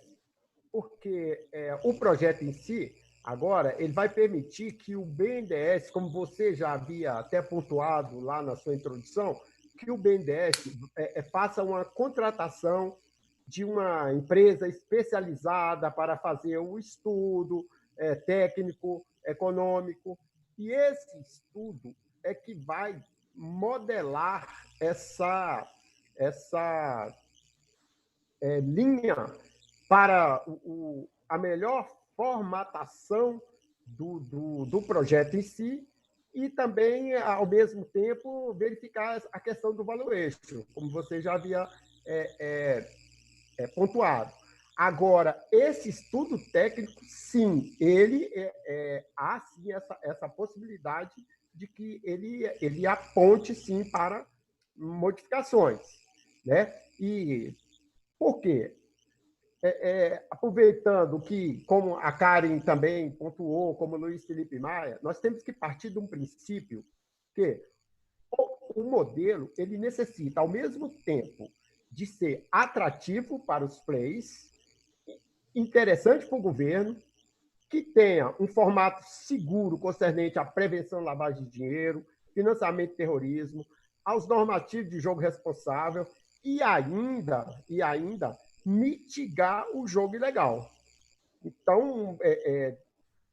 porque o projeto em si, agora, ele vai permitir que o BNDES, como você já havia até pontuado lá na sua introdução, que o BNDES faça uma contratação de uma empresa especializada para fazer um estudo técnico, econômico, e esse estudo é que vai modelar essa linha para a melhor formatação do projeto em si e também, ao mesmo tempo, verificar a questão do valuation, como você já havia pontuado. Agora, esse estudo técnico, sim, há sim essa possibilidade de que ele aponte, sim, para modificações, né? E por quê? Aproveitando que, como a Karen também pontuou, como o Luiz Felipe Maia, nós temos que partir de um princípio que o modelo ele necessita, ao mesmo tempo, de ser atrativo para os players, interessante para o governo, que tenha um formato seguro concernente à prevenção da lavagem de dinheiro, financiamento de terrorismo, aos normativos de jogo responsável e ainda mitigar o jogo ilegal. Então,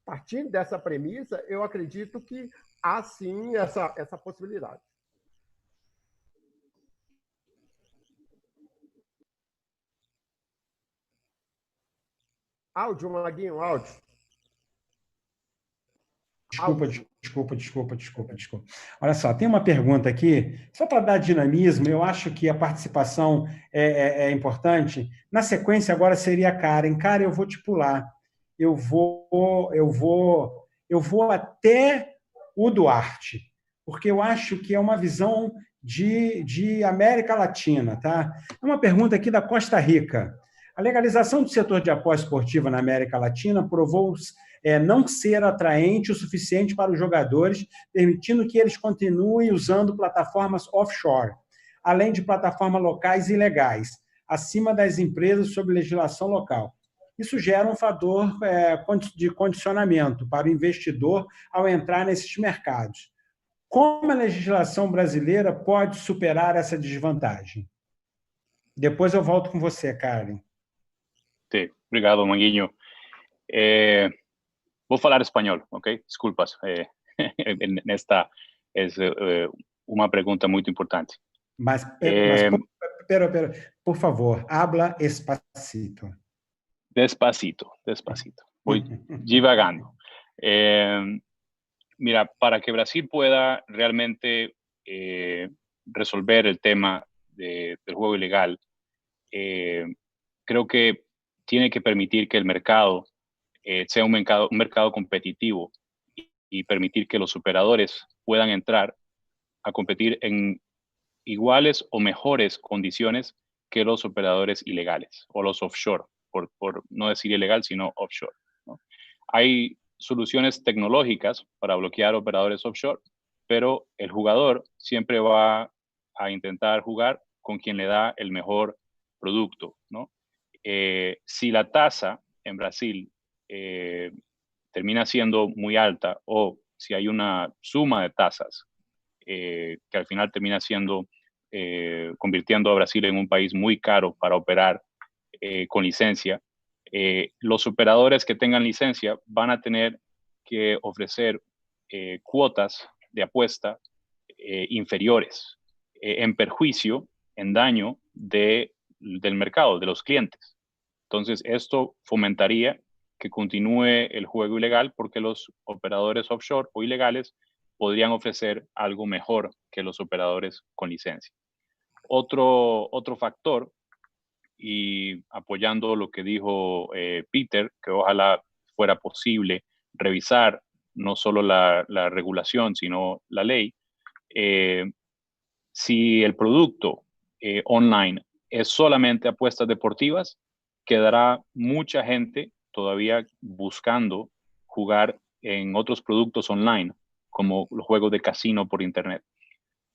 partindo dessa premissa, eu acredito que há sim essa possibilidade. Áudio, Maguinho, áudio. Desculpa. Olha só, tem uma pergunta aqui, só para dar dinamismo, eu acho que a participação é importante. Na sequência, agora seria a Karen. Karen, eu vou te pular. Eu vou até o Duarte, porque eu acho que é uma visão de América Latina, tá? É uma pergunta aqui da Costa Rica. A legalização do setor de aposta esportiva na América Latina provou não ser atraente o suficiente para os jogadores, permitindo que eles continuem usando plataformas offshore, além de plataformas locais ilegais, acima das empresas sob legislação local. Isso gera um fator de condicionamento para o investidor ao entrar nesses mercados. Como a legislação brasileira pode superar essa desvantagem? Depois eu volto com você, Karen. Sí, obrigado, Manguinho. Vou falar espanhol, ok? Desculpas. Esta es uma pergunta muito importante. Mas por favor, habla despacito. Despacito. Voy divagando. Mira, para que Brasil pueda realmente resolver el tema del juego ilegal, creo que tiene que permitir que el mercado sea un mercado competitivo y permitir que los operadores puedan entrar a competir en iguales o mejores condiciones que los operadores ilegales o los offshore, por no decir ilegal, sino offshore, ¿no? Hay soluciones tecnológicas para bloquear operadores offshore, pero el jugador siempre va a intentar jugar con quien le da el mejor producto, ¿no? Si la tasa en Brasil termina siendo muy alta o si hay una suma de tasas que al final termina siendo convirtiendo a Brasil en un país muy caro para operar con licencia, los operadores que tengan licencia van a tener que ofrecer cuotas de apuesta inferiores en perjuicio, en daño del mercado, de los clientes. Entonces, esto fomentaría que continúe el juego ilegal porque los operadores offshore o ilegales podrían ofrecer algo mejor que los operadores con licencia. Otro factor, y apoyando lo que dijo Peter, que ojalá fuera posible revisar no solo la regulación, sino la ley, si el producto online es solamente apuestas deportivas, quedará mucha gente todavía buscando jugar en otros productos online, como los juegos de casino por Internet.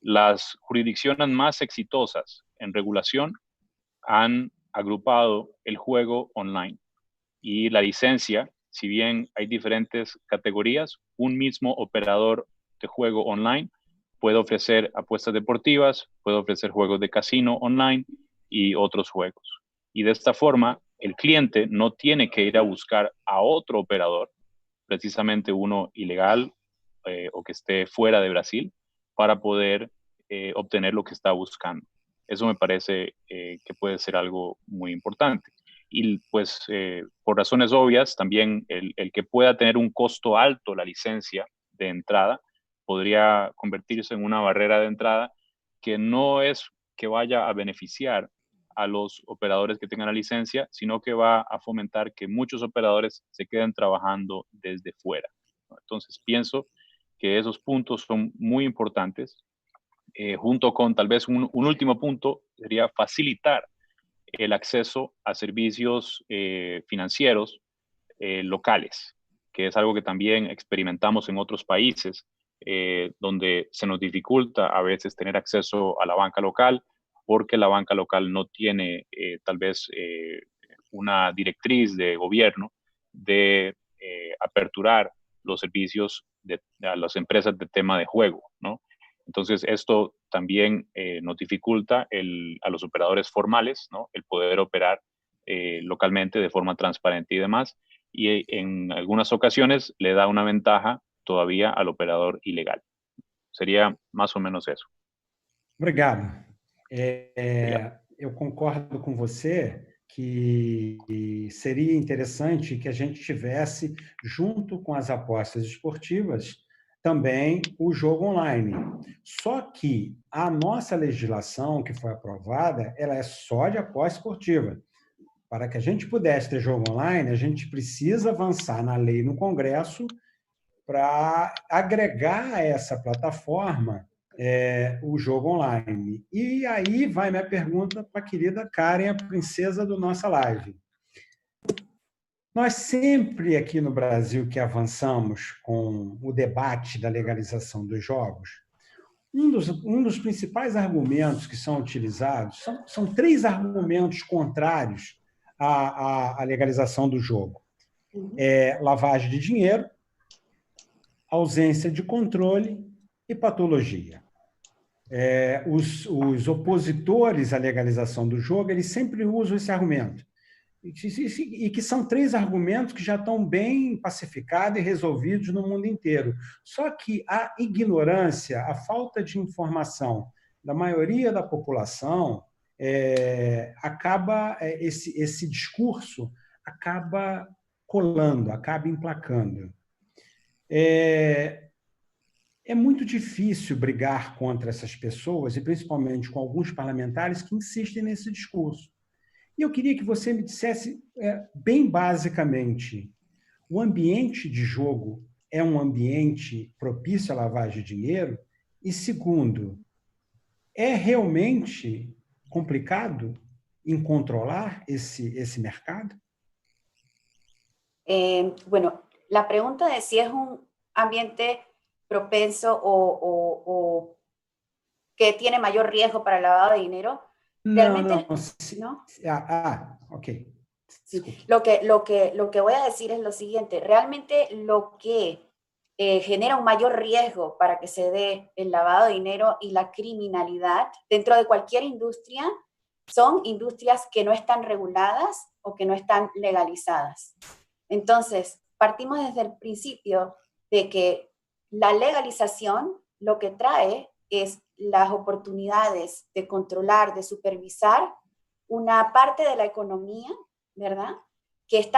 Las jurisdicciones más exitosas en regulación han agrupado el juego online y la licencia, si bien hay diferentes categorías, un mismo operador de juego online puede ofrecer apuestas deportivas, puede ofrecer juegos de casino online y otros juegos. Y de esta forma, el cliente no tiene que ir a buscar a otro operador, precisamente uno ilegal o que esté fuera de Brasil, para poder obtener lo que está buscando. Eso me parece que puede ser algo muy importante. Y pues por razones obvias, también el que pueda tener un costo alto la licencia de entrada podría convertirse en una barrera de entrada que no es que vaya a beneficiar a los operadores que tengan la licencia, sino que va a fomentar que muchos operadores se queden trabajando desde fuera, ¿no? Entonces pienso que esos puntos son muy importantes. Junto con tal vez un último punto sería facilitar el acceso a servicios financieros locales, que es algo que también experimentamos en otros países, donde se nos dificulta a veces tener acceso a la banca local, porque la banca local no tiene tal vez una directriz de gobierno de aperturar los servicios a las empresas de tema de juego, ¿no? Entonces, esto también nos dificulta a los operadores formales, ¿no? El poder operar localmente de forma transparente y demás, y en algunas ocasiones le da una ventaja todavía al operador ilegal. Sería más o menos eso. Obrigado. Eu concordo com você que seria interessante que a gente tivesse, junto com as apostas esportivas, também o jogo online. Só que a nossa legislação que foi aprovada, ela é só de aposta esportiva. Para que a gente pudesse ter jogo online, a gente precisa avançar na lei no Congresso para agregar a essa plataforma o jogo online. E aí vai minha pergunta para a querida Karen, a princesa da nossa live. Nós sempre aqui no Brasil que avançamos com o debate da legalização dos jogos, um dos principais argumentos que são utilizados são 3 argumentos contrários à legalização do jogo. Lavagem de dinheiro, ausência de controle e patologia. Os opositores à legalização do jogo, eles sempre usam esse argumento. E que são 3 argumentos que já estão bem pacificados e resolvidos no mundo inteiro. Só que a ignorância, a falta de informação da maioria da população, esse discurso acaba colando, acaba emplacando. É muito difícil brigar contra essas pessoas, e principalmente com alguns parlamentares que insistem nesse discurso. E eu queria que você me dissesse, bem basicamente, o ambiente de jogo é um ambiente propício à lavagem de dinheiro? E segundo, é realmente complicado em controlar esse mercado? Bueno, la pregunta de si es un ambiente propenso o que tiene mayor riesgo para el lavado de dinero, realmente, ¿no? Ok. Sí. Lo que voy a decir es lo siguiente. Realmente lo que genera un mayor riesgo para que se dé el lavado de dinero y la criminalidad dentro de cualquier industria son industrias que no están reguladas o que no están legalizadas. Entonces, partimos desde el principio de que la legalización lo que trae es las oportunidades de controlar, de supervisar una parte de la economía, ¿verdad? Que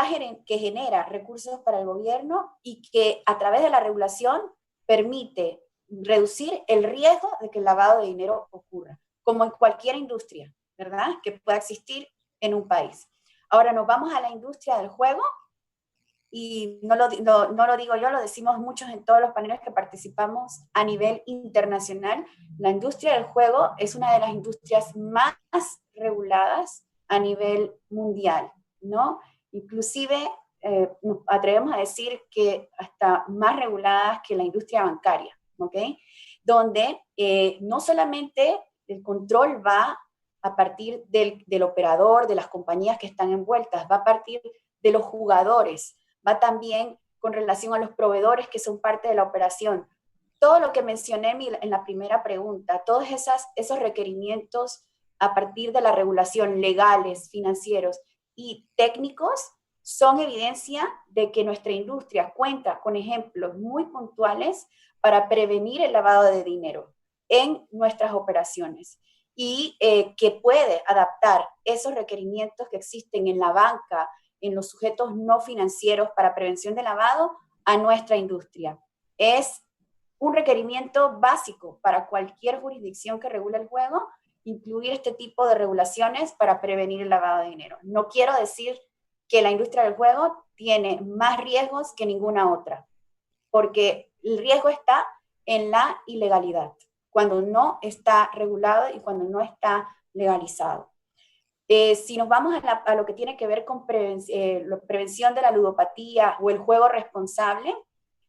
genera recursos para el gobierno y que a través de la regulación permite reducir el riesgo de que el lavado de dinero ocurra, como en cualquier industria, ¿verdad? Que pueda existir en un país. Ahora nos vamos a la industria del juego, y no lo digo yo, lo decimos muchos en todos los paneles que participamos a nivel internacional. La industria del juego es una de las industrias más reguladas a nivel mundial, ¿no? Inclusive nos atrevemos a decir que hasta más reguladas que la industria bancaria, ¿ok? Donde no solamente el control va a partir del operador, de las compañías que están envueltas, va a partir de los jugadores, va también con relación a los proveedores que son parte de la operación. Todo lo que mencioné en la primera pregunta, todos esos requerimientos a partir de la regulación, legales, financieros y técnicos, son evidencia de que nuestra industria cuenta con ejemplos muy puntuales para prevenir el lavado de dinero en nuestras operaciones y que puede adaptar esos requerimientos que existen en la banca, en los sujetos no financieros para prevención de lavado a nuestra industria. Es un requerimiento básico para cualquier jurisdicción que regule el juego, incluir este tipo de regulaciones para prevenir el lavado de dinero. No quiero decir que la industria del juego tiene más riesgos que ninguna otra, porque el riesgo está en la ilegalidad, cuando no está regulado y cuando no está legalizado. Si nos vamos a lo que tiene que ver con prevención de la ludopatía o el juego responsable,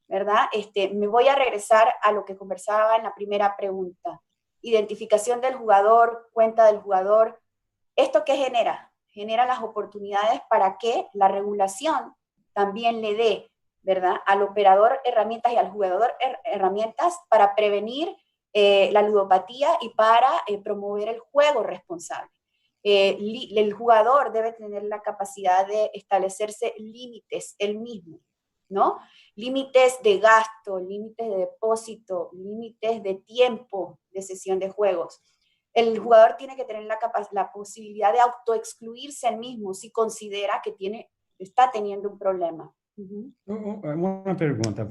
¿verdad? Me voy a regresar a lo que conversaba en la primera pregunta. Identificación del jugador, cuenta del jugador. ¿Esto qué genera? Genera las oportunidades para que la regulación también le dé, ¿verdad?, al operador herramientas y al jugador herramientas para prevenir la ludopatía y para promover el juego responsable. El jugador debe tener la capacidad de establecerse límites él mismo, ¿no? Límites de gasto, límites de depósito, límites de tiempo de sesión de juegos. El jugador tiene que tener la posibilidad de autoexcluirse él mismo si considera que está teniendo un problema. Uma pergunta.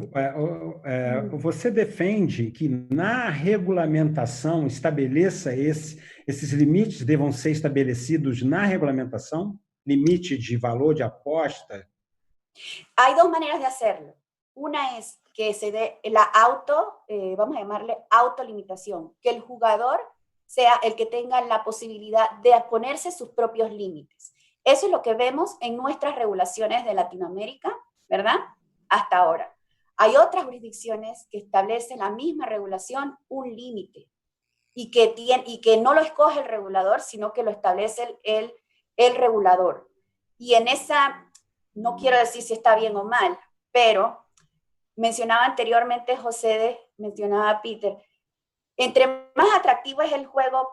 Você defende que na regulamentação esses limites devam ser estabelecidos na regulamentação? Limite de valor de aposta? Hay dos maneras de hacerlo. Una es que se dé vamos a llamarle autolimitación, que el jugador sea el que tenga la posibilidad de ponerse sus propios límites. Eso es lo que vemos en nuestras regulaciones de Latinoamérica, ¿verdad? Hasta ahora. Hay otras jurisdicciones que establecen la misma regulación, un límite, y que no lo escoge el regulador, sino que lo establece el regulador. Y en esa, no quiero decir si está bien o mal, pero mencionaba anteriormente mencionaba Peter, entre más atractivo es el juego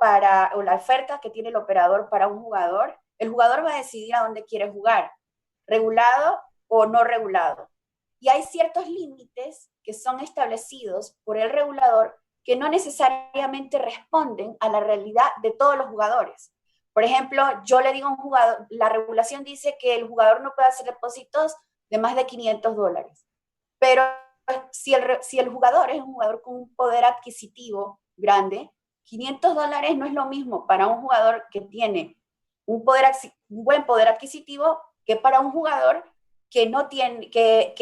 o la oferta que tiene el operador para un jugador, el jugador va a decidir a dónde quiere jugar, regulado o no regulado. Y hay ciertos límites que son establecidos por el regulador que no necesariamente responden a la realidad de todos los jugadores. Por ejemplo, yo le digo a un jugador, la regulación dice que el jugador no puede hacer depósitos de más de $500. Pero si el jugador es un jugador con un poder adquisitivo grande, $500 no es lo mismo para un jugador que tiene un buen poder adquisitivo que para un jugador que no tiene, que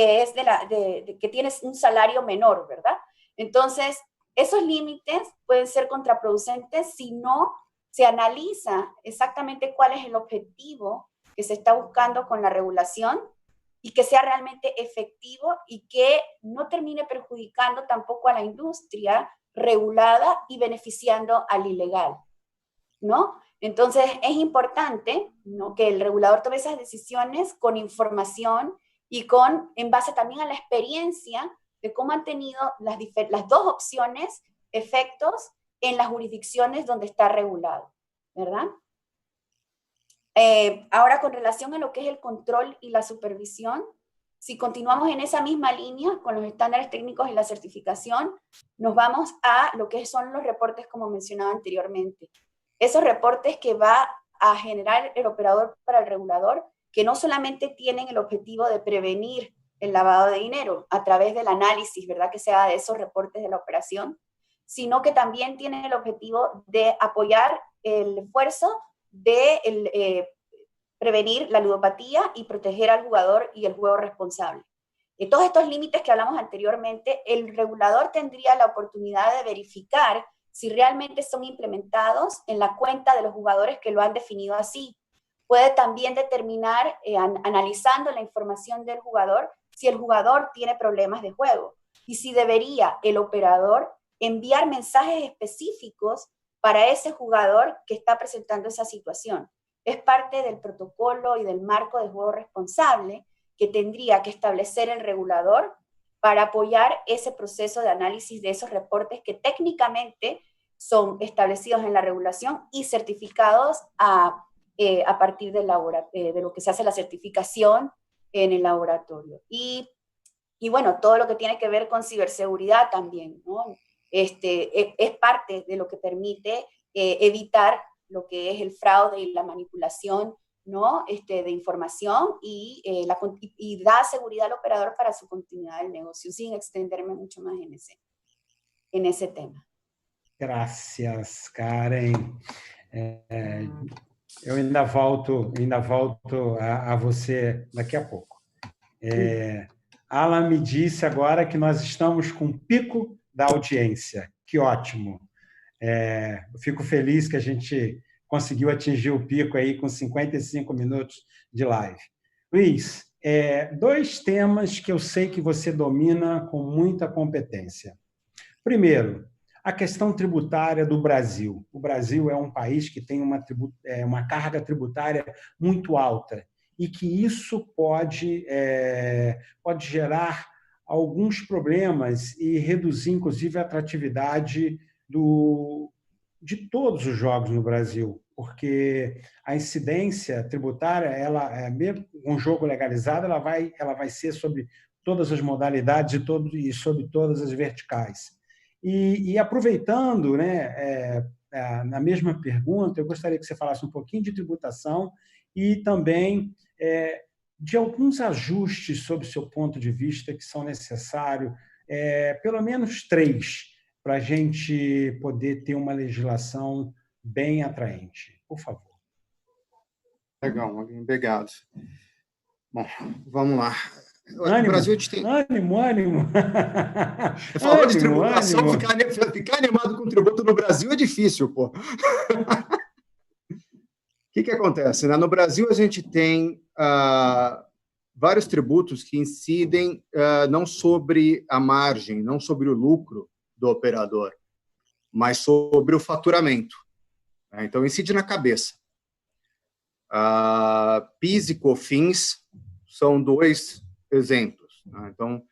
tiene un salario menor, ¿verdad? Entonces, esos límites pueden ser contraproducentes si no se analiza exactamente cuál es el objetivo que se está buscando con la regulación y que sea realmente efectivo y que no termine perjudicando tampoco a la industria regulada y beneficiando al ilegal, ¿no? Entonces, es importante, ¿no?, que el regulador tome esas decisiones con información y en base también a la experiencia de cómo han tenido las dos opciones efectos en las jurisdicciones donde está regulado, ¿verdad? Ahora, con relación a lo que es el control y la supervisión, si continuamos en esa misma línea con los estándares técnicos y la certificación, nos vamos a lo que son los reportes, como mencionaba anteriormente. Esos reportes que va a generar el operador para el regulador, que no solamente tienen el objetivo de prevenir el lavado de dinero a través del análisis, ¿verdad?, que se haga de esos reportes de la operación, sino que también tienen el objetivo de apoyar el esfuerzo de prevenir la ludopatía y proteger al jugador y el juego responsable. De todos estos límites que hablamos anteriormente, el regulador tendría la oportunidad de verificar si realmente son implementados en la cuenta de los jugadores que lo han definido así. Puede también determinar, analizando la información del jugador, si el jugador tiene problemas de juego y si debería el operador enviar mensajes específicos para ese jugador que está presentando esa situación. Es parte del protocolo y del marco de juego responsable que tendría que establecer el regulador para apoyar ese proceso de análisis de esos reportes que técnicamente son establecidos en la regulación y certificados a partir de lo que se hace la certificación en el laboratorio. Y bueno, todo lo que tiene que ver con ciberseguridad también, ¿no? Es parte de lo que permite evitar lo que es el fraude y la manipulación, ¿no?, de información y da seguridad al operador para su continuidad del negocio, sin extenderme mucho más en ese tema. Gracias, Karen. Eu ainda volto a você daqui a pouco. Alan me disse agora que nós estamos com pico da audiência. Que ótimo. Eu fico feliz que a gente conseguiu atingir o pico aí com 55 minutos de live. Luiz, dois temas que eu sei que você domina com muita competência. Primeiro, a questão tributária do Brasil. O Brasil é um país que tem uma carga tributária muito alta e que isso pode gerar alguns problemas e reduzir, inclusive, a atratividade de todos os jogos no Brasil, porque a incidência tributária, mesmo um jogo legalizado, ela vai ser sobre todas as modalidades e sobre todas as verticais. E aproveitando, né, na mesma pergunta, eu gostaria que você falasse um pouquinho de tributação e também de alguns ajustes, sob o seu ponto de vista, que são necessários, pelo menos 3, para a gente poder ter uma legislação bem atraente. Por favor. Legal, obrigado. Bom, vamos lá. Ânimo, no Brasil a gente tem... ânimo. Falou de tributação, ficar animado com tributo no Brasil é difícil, pô. que acontece? No Brasil, a gente tem vários tributos que incidem não sobre a margem, não sobre o lucro do operador, mas sobre o faturamento. Então, incide na cabeça. PIS e COFINS são 2 exemplos. Então,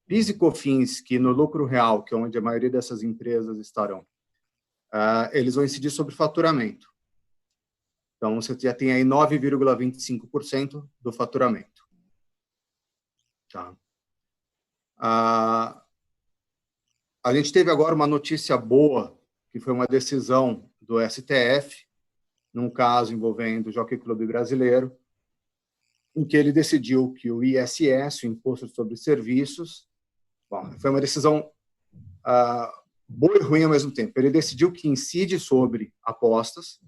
PIS e COFINS, que no lucro real, que é onde a maioria dessas empresas estarão, eles vão incidir sobre faturamento. Então, você já tem aí 9,25% do faturamento. Tá? A gente teve agora uma notícia boa, que foi uma decisão do STF, num caso envolvendo o Jockey Club brasileiro, em que ele decidiu que o ISS, o Imposto sobre Serviços, foi uma decisão boa e ruim ao mesmo tempo. Ele decidiu que incide sobre apostas,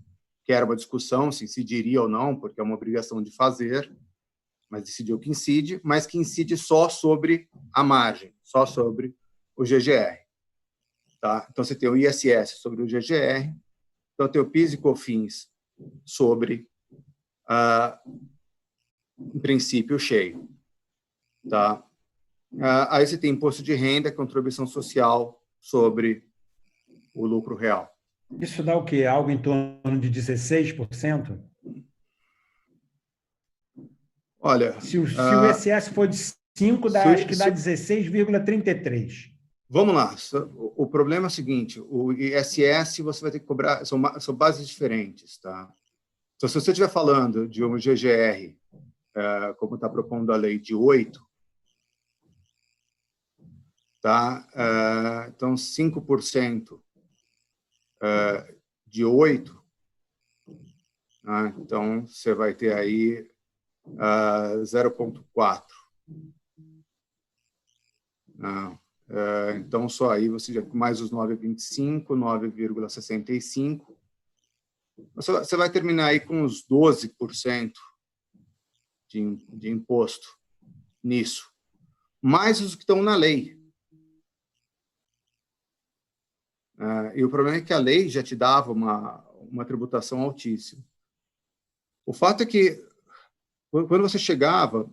que era uma discussão se incidiria ou não, porque é uma obrigação de fazer, mas decidiu que incide, mas que incide só sobre a margem, só sobre o GGR. Tá? Então, você tem o ISS sobre o GGR, então tem o PIS e COFINS sobre, em princípio, cheio. Tá? Aí você tem imposto de renda, contribuição social sobre o lucro real. Isso dá o quê? Algo em torno de 16%? Olha... Se o ISS for de 5, acho que dá 16,33%. Vamos lá. O problema é o seguinte, o ISS você vai ter que cobrar, são bases diferentes. Tá? Então, se você estiver falando de um GGR, como está propondo a lei, de 8%, tá? Então, 5% de 8%, então você vai ter aí 0,4%. Então, só aí você já mais os 9,25%, 9,65%. Você vai terminar aí com uns 12% de imposto nisso, mais os que estão na lei. E o problema é que a lei já te dava uma tributação altíssima. O fato é que, quando você chegava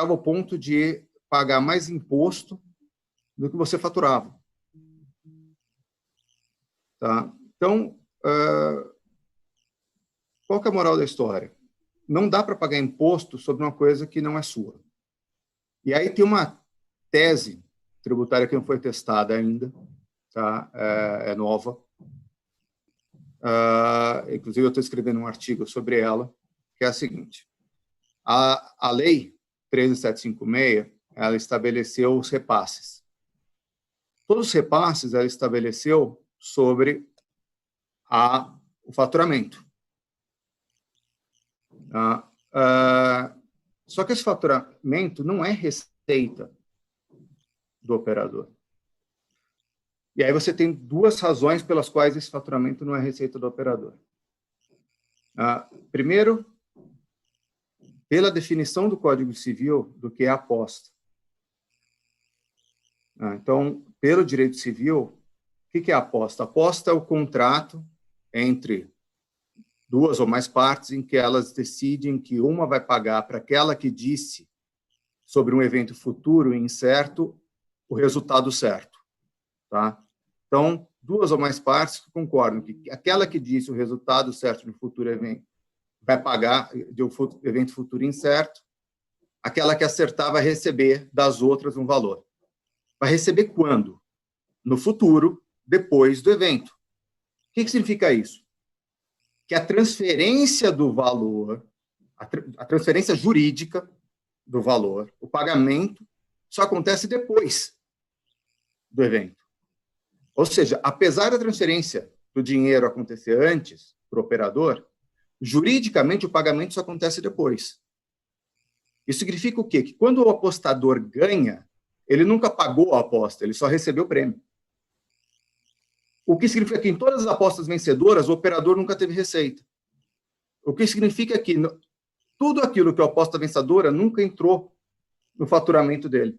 ao ponto de pagar mais imposto do que você faturava. Tá? Então, qual que é a moral da história? Não dá para pagar imposto sobre uma coisa que não é sua. E aí tem uma tese tributária que não foi testada ainda, tá? É nova. Inclusive, eu estou escrevendo um artigo sobre ela, que é a seguinte. A lei 13756, ela estabeleceu os repasses. Todos os repasses ela estabeleceu sobre o faturamento. Só que esse faturamento não é receita do operador. E aí você tem 2 razões pelas quais esse faturamento não é receita do operador. Primeiro, pela definição do Código Civil do que é aposta. Então, pelo direito civil, o que é aposta? Aposta é o contrato entre 2 ou mais partes em que elas decidem que uma vai pagar para aquela que disse sobre um evento futuro e incerto o resultado certo. Tá? Então, 2 ou mais partes concordam que aquela que disse o resultado certo no futuro evento vai pagar de um evento futuro incerto, aquela que acertar vai receber das outras um valor. Vai receber quando? No futuro, depois do evento. O que significa isso? Que a transferência do valor, a transferência jurídica do valor, o pagamento, só acontece depois do evento. Ou seja, apesar da transferência do dinheiro acontecer antes para o operador, juridicamente o pagamento só acontece depois. Isso significa o quê? Que quando o apostador ganha, ele nunca pagou a aposta, ele só recebeu o prêmio. O que significa que em todas as apostas vencedoras, o operador nunca teve receita. O que significa que tudo aquilo que é a aposta vencedora nunca entrou no faturamento dele.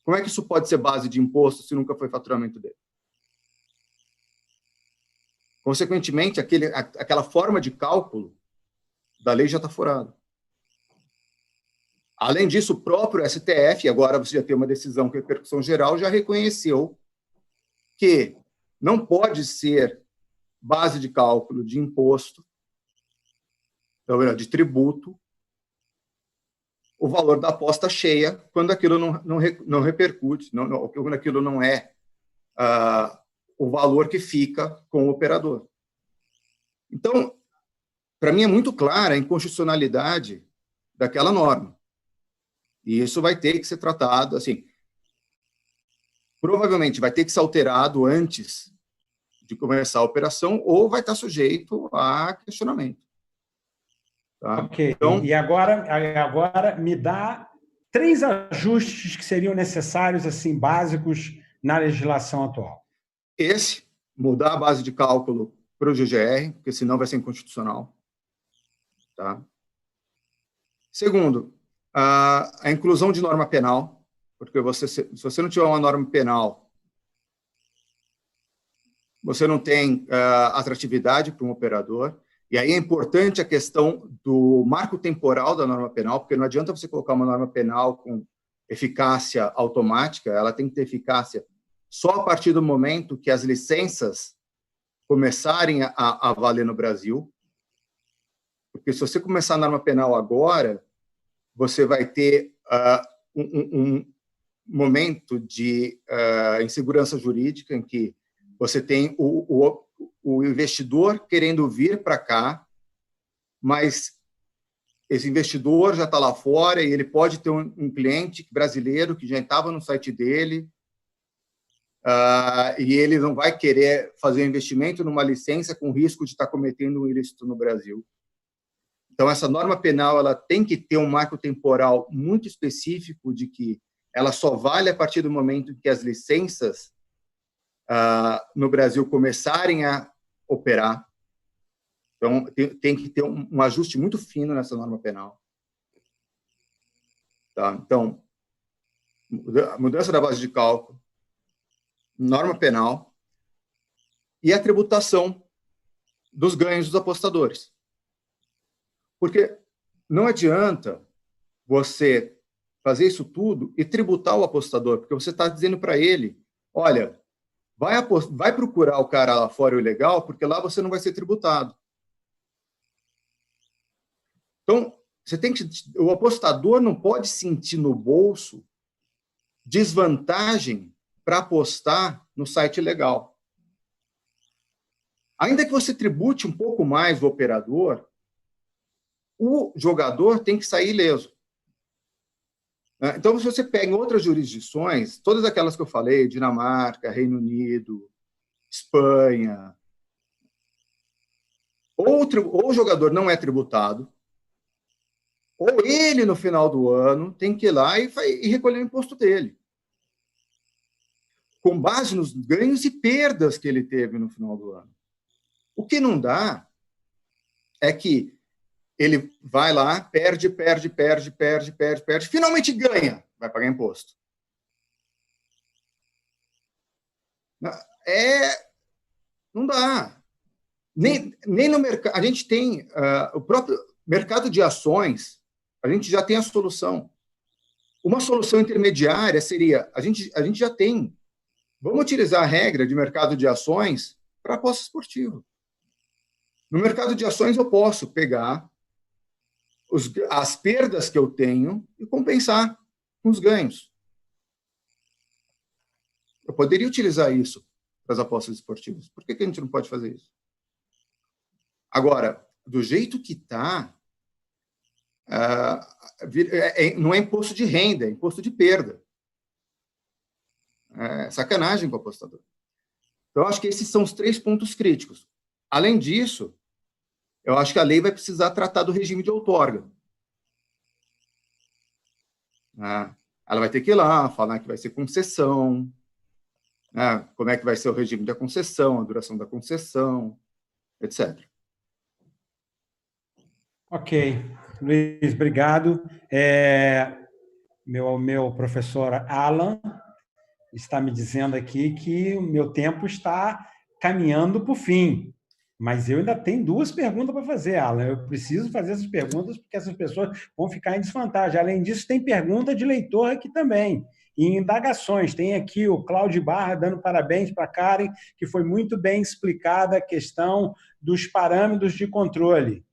Como é que isso pode ser base de imposto se nunca foi faturamento dele? Consequentemente, aquela forma de cálculo da lei já está furada. Além disso, o próprio STF, agora você já tem uma decisão com repercussão geral, já reconheceu que não pode ser base de cálculo de imposto, de tributo, o valor da aposta cheia, quando aquilo não repercute, quando aquilo não é o valor que fica com o operador. Então, para mim é muito clara a inconstitucionalidade daquela norma. E isso vai ter que ser tratado, assim, provavelmente vai ter que ser alterado antes de começar a operação ou vai estar sujeito a questionamento. Tá? Ok. Então, e agora me dá 3 ajustes que seriam necessários, assim, básicos na legislação atual. Mudar a base de cálculo para o GGR, porque senão vai ser inconstitucional. Tá? Segundo, a inclusão de norma penal, porque se você não tiver uma norma penal, você não tem atratividade para um operador. E aí é importante a questão do marco temporal da norma penal, porque não adianta você colocar uma norma penal com eficácia automática, ela tem que ter eficácia só a partir do momento que as licenças começarem a valer no Brasil. Porque se você começar a norma penal agora, você vai ter um momento de insegurança jurídica em que você tem o investidor querendo vir para cá, mas esse investidor já está lá fora e ele pode ter um cliente brasileiro que já estava no site dele e ele não vai querer fazer um investimento numa licença com risco de estar cometendo um ilícito no Brasil. Então, essa norma penal ela tem que ter um marco temporal muito específico de que ela só vale a partir do momento em que as licenças no Brasil começarem a operar. Então, tem que ter um ajuste muito fino nessa norma penal. Tá? Então, mudança da base de cálculo, norma penal e a tributação dos ganhos dos apostadores. Porque não adianta você fazer isso tudo e tributar o apostador, porque você está dizendo para ele, olha, vai procurar o cara lá fora o ilegal, porque lá você não vai ser tributado. Então, o apostador não pode sentir no bolso desvantagem para apostar no site ilegal. Ainda que você tribute um pouco mais o operador, o jogador tem que sair ileso. Então, se você pega em outras jurisdições, todas aquelas que eu falei, Dinamarca, Reino Unido, Espanha, ou o jogador não é tributado, ou ele, no final do ano, tem que ir lá e recolher o imposto dele, com base nos ganhos e perdas que ele teve no final do ano. O que não dá é que ele vai lá, perde, finalmente ganha, vai pagar imposto. Não dá. Nem no mercado. A gente tem o próprio mercado de ações, a gente já tem a solução. Uma solução intermediária seria, a gente já tem, vamos utilizar a regra de mercado de ações para aposta esportiva. No mercado de ações eu posso pegar as perdas que eu tenho e compensar com os ganhos. Eu poderia utilizar isso para as apostas esportivas. Por que a gente não pode fazer isso? Agora, do jeito que está, não é imposto de renda, é imposto de perda. É sacanagem com o apostador. Então, eu acho que esses são os 3 pontos críticos. Além disso, eu acho que a lei vai precisar tratar do regime de outorga. Ela vai ter que ir lá, falar que vai ser concessão, como é que vai ser o regime da concessão, a duração da concessão, etc. Ok. Luiz, obrigado. Meu professor Alan está me dizendo aqui que o meu tempo está caminhando para o fim. Mas eu ainda tenho 2 perguntas para fazer, Alan. Eu preciso fazer essas perguntas porque essas pessoas vão ficar em desvantagem. Além disso, tem pergunta de leitor aqui também. E indagações. Tem aqui o Cláudio Barra dando parabéns para a Karen, que foi muito bem explicada a questão dos parâmetros de controle.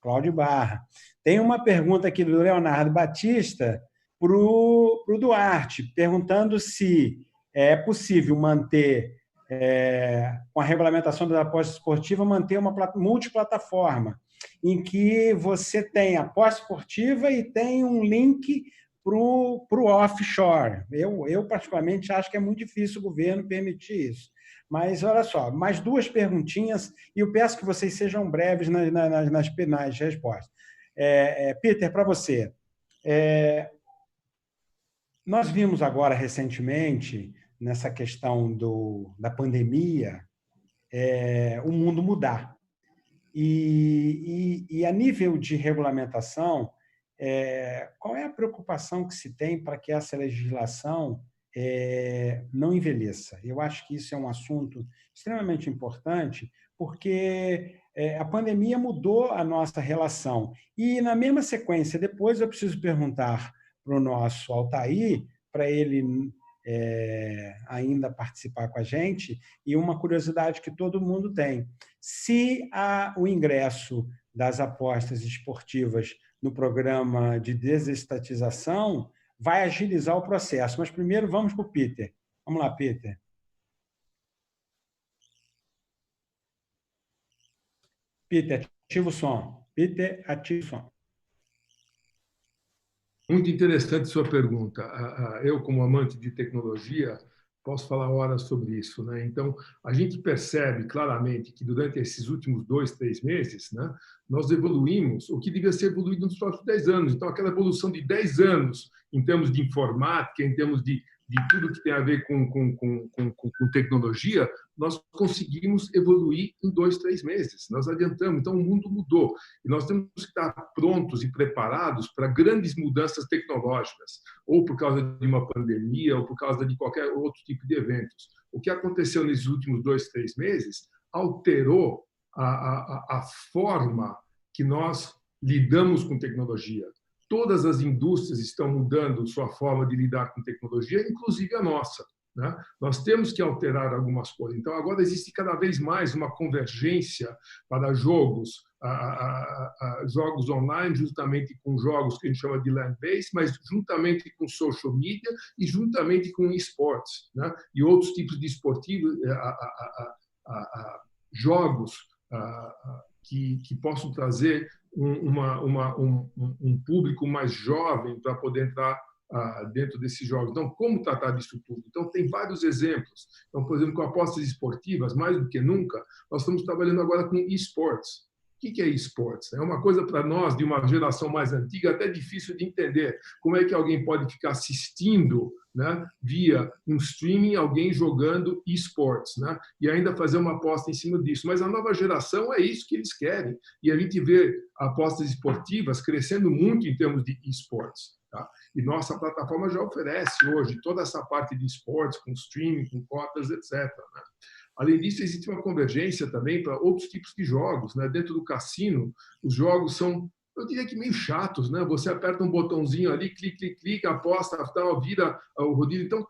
Cláudio Barra. Tem uma pergunta aqui do Leonardo Batista para o Duarte, perguntando se é possível manter, com a regulamentação da aposta esportiva, manter uma multiplataforma, em que você tem aposta esportiva e tem um link para o offshore. Eu, particularmente, acho que é muito difícil o governo permitir isso. Mas, olha só, mais 2 perguntinhas, e eu peço que vocês sejam breves nas respostas. Peter, para você. Nós vimos agora, recentemente, nessa questão da pandemia, o mundo mudar. E a nível de regulamentação, qual é a preocupação que se tem para que essa legislação não envelheça? Eu acho que isso é um assunto extremamente importante, porque a pandemia mudou a nossa relação. E, na mesma sequência, depois eu preciso perguntar para o nosso Altair, para ele ainda participar com a gente, e uma curiosidade que todo mundo tem. Se o ingresso das apostas esportivas no programa de desestatização vai agilizar o processo. Mas primeiro vamos para o Peter. Vamos lá, Peter. Peter, ativa o som. Peter, ativa o som. Muito interessante sua pergunta. Eu, como amante de tecnologia, posso falar horas sobre isso, né? Então, a gente percebe claramente que durante esses últimos 2, 3 meses, né, nós evoluímos o que devia ser evoluído nos próximos 10 anos. Então, aquela evolução de 10 anos em termos de informática, em termos de tudo que tem a ver com tecnologia, nós conseguimos evoluir em 2, 3 meses. Nós adiantamos. Então, o mundo mudou. E nós temos que estar prontos e preparados para grandes mudanças tecnológicas, ou por causa de uma pandemia, ou por causa de qualquer outro tipo de eventos. O que aconteceu nesses últimos 2, 3 meses alterou a forma que nós lidamos com tecnologia. Todas as indústrias estão mudando sua forma de lidar com tecnologia, inclusive a nossa, né? Nós temos que alterar algumas coisas. Então, agora existe cada vez mais uma convergência para jogos, jogos online, juntamente com jogos que a gente chama de land-based, mas juntamente com social media e juntamente com esportes, né? E outros tipos de esportivos, jogos que possam trazer um público mais jovem para poder entrar dentro desses jogos. Então, como tratar disso tudo? Então, tem vários exemplos. Então, por exemplo, com apostas esportivas, mais do que nunca, nós estamos trabalhando agora com esportes. O que é esportes? É uma coisa para nós, de uma geração mais antiga, até difícil de entender. Como é que alguém pode ficar assistindo, né, via um streaming, alguém jogando esportes, né, e ainda fazer uma aposta em cima disso. Mas a nova geração é isso que eles querem. E a gente vê apostas esportivas crescendo muito em termos de esportes. Tá? E nossa plataforma já oferece hoje toda essa parte de esportes, com streaming, com cotas, etc. Né? Além disso, existe uma convergência também para outros tipos de jogos, né? Dentro do cassino, os jogos são, eu diria que meio chatos, né? Você aperta um botãozinho ali, clica, aposta, tal, vira o rodilho. Então,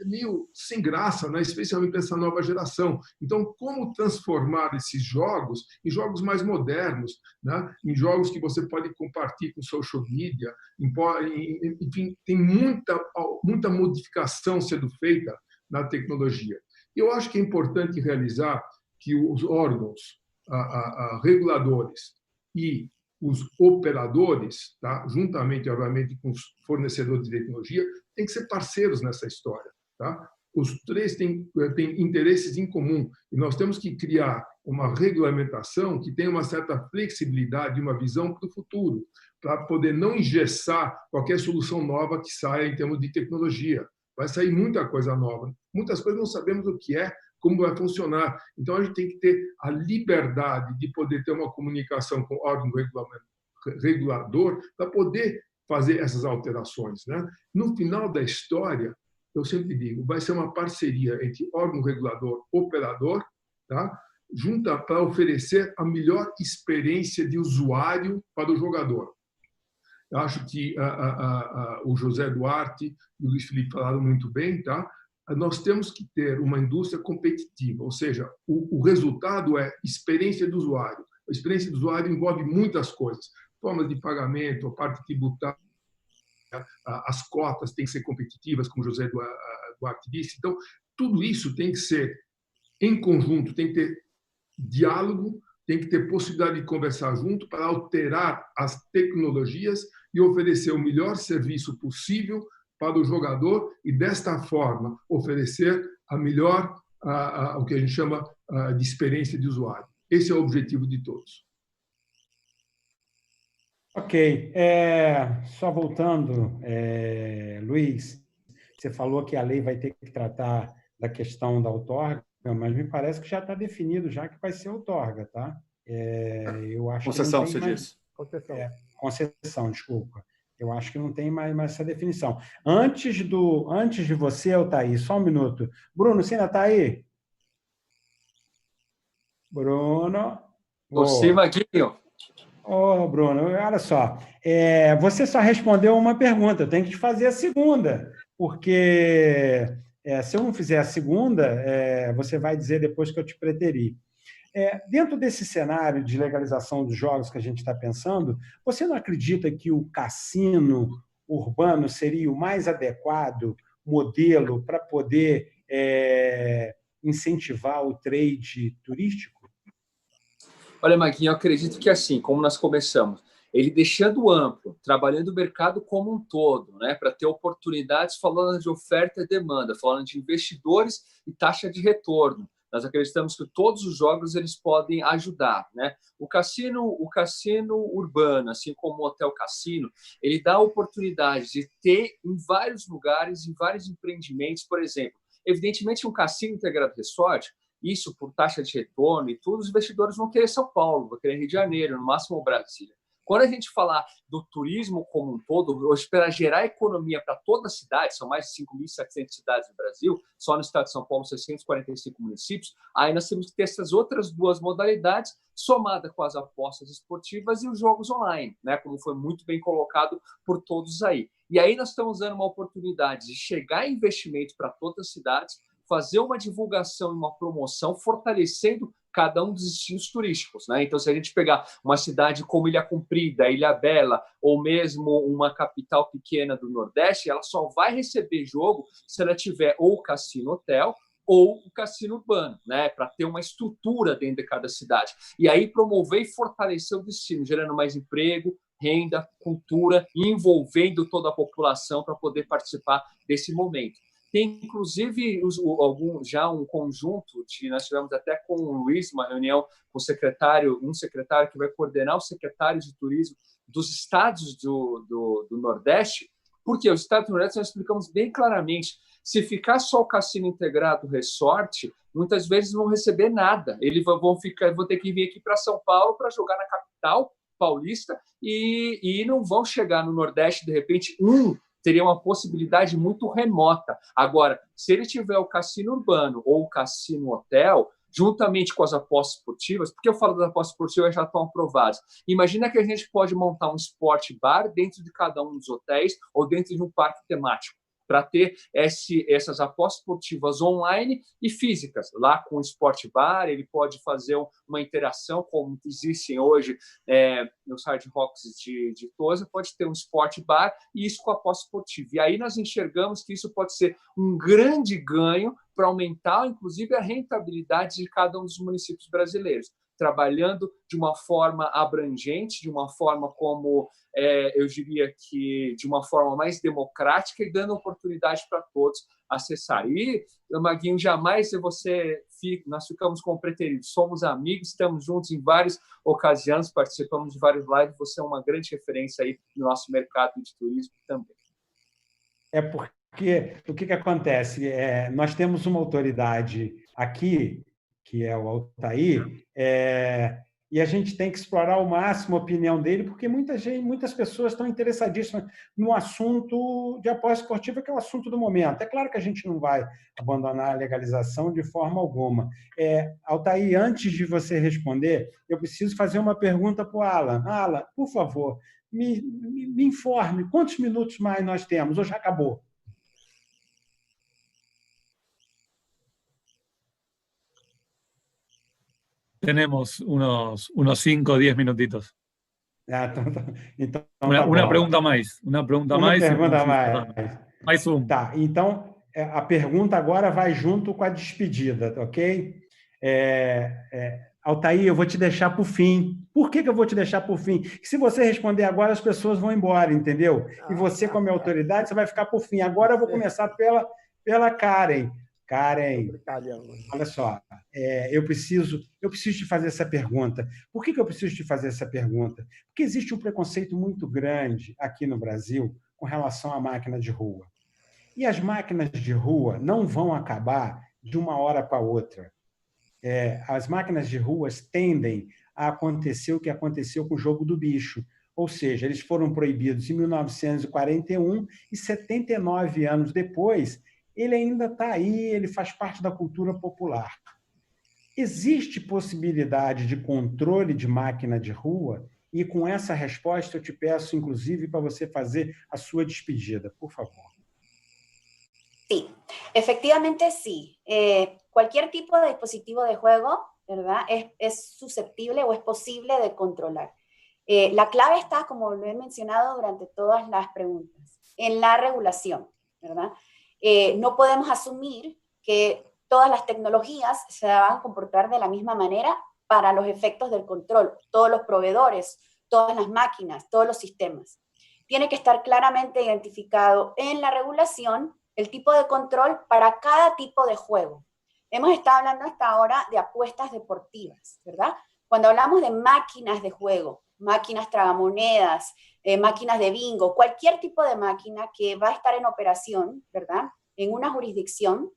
meio sem graça, né? Especialmente para essa nova geração. Então, como transformar esses jogos em jogos mais modernos, né? Em jogos que você pode compartilhar com social media, enfim, tem muita modificação sendo feita na tecnologia. Eu acho que é importante realizar que os órgãos reguladores e os operadores, tá, juntamente, obviamente, com os fornecedores de tecnologia, têm que ser parceiros nessa história. Tá? Os três têm interesses em comum e nós temos que criar uma regulamentação que tenha uma certa flexibilidade e uma visão para o futuro, para poder não engessar qualquer solução nova que saia em termos de tecnologia. Vai sair muita coisa nova. Muitas coisas não sabemos o que é, como vai funcionar. Então, a gente tem que ter a liberdade de poder ter uma comunicação com o órgão regulador para poder fazer essas alterações, né? No final da história, eu sempre digo, vai ser uma parceria entre órgão regulador, operador, tá? junta para oferecer a melhor experiência de usuário para o jogador. Eu acho que o José Duarte e o Luiz Felipe falaram muito bem, tá? Nós temos que ter uma indústria competitiva, ou seja, o resultado é experiência do usuário. A experiência do usuário envolve muitas coisas, formas de pagamento, a parte tributária, as cotas têm que ser competitivas, como o José Duarte disse. Então, tudo isso tem que ser em conjunto, tem que ter diálogo, tem que ter possibilidade de conversar junto para alterar as tecnologias e oferecer o melhor serviço possível para o jogador e, desta forma, oferecer a melhor, o que a gente chama de experiência de usuário. Esse é o objetivo de todos. Ok. Só voltando, Luiz, você falou que a lei vai ter que tratar da questão da outorga, mas me parece que já está definido, já que vai ser outorga, tá? Eu acho concessão, que não tem você mais... disse. Concessão, desculpa. Eu acho que não tem mais essa definição. Antes de você, Altair, só um minuto. Bruno, você ainda está aí? Bruno? Você, Maguinho. Bruno, olha só. Você só respondeu uma pergunta, eu tenho que te fazer a segunda, porque se eu não fizer a segunda, você vai dizer depois que eu te preteri. Dentro desse cenário de legalização dos jogos que a gente está pensando, você não acredita que o cassino urbano seria o mais adequado modelo para poder incentivar o trade turístico? Olha, Maguinho, eu acredito que assim, como nós começamos, ele deixando amplo, trabalhando o mercado como um todo, né, para ter oportunidades, falando de oferta e demanda, falando de investidores e taxa de retorno. Nós acreditamos que todos os jogos eles podem ajudar, né? O cassino urbano, assim como o hotel cassino, ele dá a oportunidade de ter em vários lugares, em vários empreendimentos, por exemplo. Evidentemente, um cassino integrado resort, isso por taxa de retorno e tudo, os investidores vão querer São Paulo, vão querer Rio de Janeiro, no máximo Brasília. Quando a gente falar do turismo como um todo, hoje para gerar economia para toda a cidade, são mais de 5.700 cidades no Brasil, só no estado de São Paulo, 645 municípios, aí nós temos que ter essas outras duas modalidades, somada com as apostas esportivas e os jogos online, né? Como foi muito bem colocado por todos aí. E aí nós estamos dando uma oportunidade de chegar em investimento para todas as cidades, fazer uma divulgação e uma promoção, fortalecendo cada um dos destinos turísticos, né? Então, se a gente pegar uma cidade como Ilha Comprida, Ilha Bela, ou mesmo uma capital pequena do Nordeste, ela só vai receber jogo se ela tiver ou o cassino hotel ou o cassino urbano, né? Para ter uma estrutura dentro de cada cidade. E aí promover e fortalecer o destino, gerando mais emprego, renda, cultura, e envolvendo toda a população para poder participar desse momento. Tem, inclusive, já um conjunto nós tivemos até com o Luiz uma reunião com um secretário que vai coordenar os secretários de turismo dos estados do Nordeste, porque os estados do Nordeste nós explicamos bem claramente, se ficar só o cassino integrado, o resort, muitas vezes não vão receber nada, eles vão ter que vir aqui para São Paulo para jogar na capital paulista e não vão chegar no Nordeste, de repente, teria uma possibilidade muito remota. Agora, se ele tiver o cassino urbano ou o cassino hotel, juntamente com as apostas esportivas, porque eu falo das apostas esportivas já estão aprovadas, imagina que a gente pode montar um esporte bar dentro de cada um dos hotéis ou dentro de um parque temático, para ter essas apostas esportivas online e físicas. Lá com o Sport Bar, ele pode fazer uma interação, como existem hoje nos Hard Rocks de Tosa, pode ter um Sport Bar e isso com a aposta esportiva. E aí nós enxergamos que isso pode ser um grande ganho para aumentar, inclusive, a rentabilidade de cada um dos municípios brasileiros, trabalhando de uma forma abrangente, de uma forma como, eu diria que, de uma forma mais democrática e dando oportunidade para todos acessar. E, Maguinho, jamais nós ficamos como preteridos, somos amigos, estamos juntos em várias ocasiões, participamos de vários lives, você é uma grande referência aí no nosso mercado de turismo também. Porque o que acontece? Nós temos uma autoridade aqui, que é o Altair, E a gente tem que explorar ao máximo a opinião dele, porque muitas pessoas estão interessadíssimas no assunto de aposta esportiva, que é o assunto do momento. É claro que a gente não vai abandonar a legalização de forma alguma. Altair, antes de você responder, eu preciso fazer uma pergunta para o Alan. Alan, por favor, me informe, quantos minutos mais nós temos? Ou já acabou? Tenemos unos 5 o 10 minutitos. Então Una bom. pregunta más. Una pregunta Uma más. pergunta mais. Mais um. Tá, então a pergunta agora vai junto com a despedida, ok? Altair, eu vou te deixar para o fim. Por que eu vou te deixar para o fim? Porque se você responder agora, as pessoas vão embora, entendeu? E você, como autoridade, você vai ficar para o fim. Agora eu vou começar pela Karen. Karen, olha só, eu preciso te fazer essa pergunta. Por que eu preciso te fazer essa pergunta? Porque existe um preconceito muito grande aqui no Brasil com relação à máquina de rua. E as máquinas de rua não vão acabar de uma hora para outra. As máquinas de ruas tendem a acontecer o que aconteceu com o jogo do bicho. Ou seja, eles foram proibidos em 1941 e 79 anos depois, ele ainda está aí, ele faz parte da cultura popular. Existe possibilidade de controle de máquina de rua? E com essa resposta eu te peço, inclusive, para você fazer a sua despedida, por favor. Sí, efectivamente sí. Cualquier tipo de dispositivo de juego, ¿verdad? Es susceptible o es posible de controlar. La clave está, como lo he mencionado durante todas las preguntas, en la regulación, ¿verdad? No podemos asumir que todas las tecnologías se van a comportar de la misma manera para los efectos del control, todos los proveedores, todas las máquinas, todos los sistemas. Tiene que estar claramente identificado en la regulación el tipo de control para cada tipo de juego. Hemos estado hablando hasta ahora de apuestas deportivas, ¿verdad? Cuando hablamos de máquinas de juego, máquinas tragamonedas, máquinas de bingo, cualquier tipo de máquina que va a estar en operación, ¿verdad?, en una jurisdicción,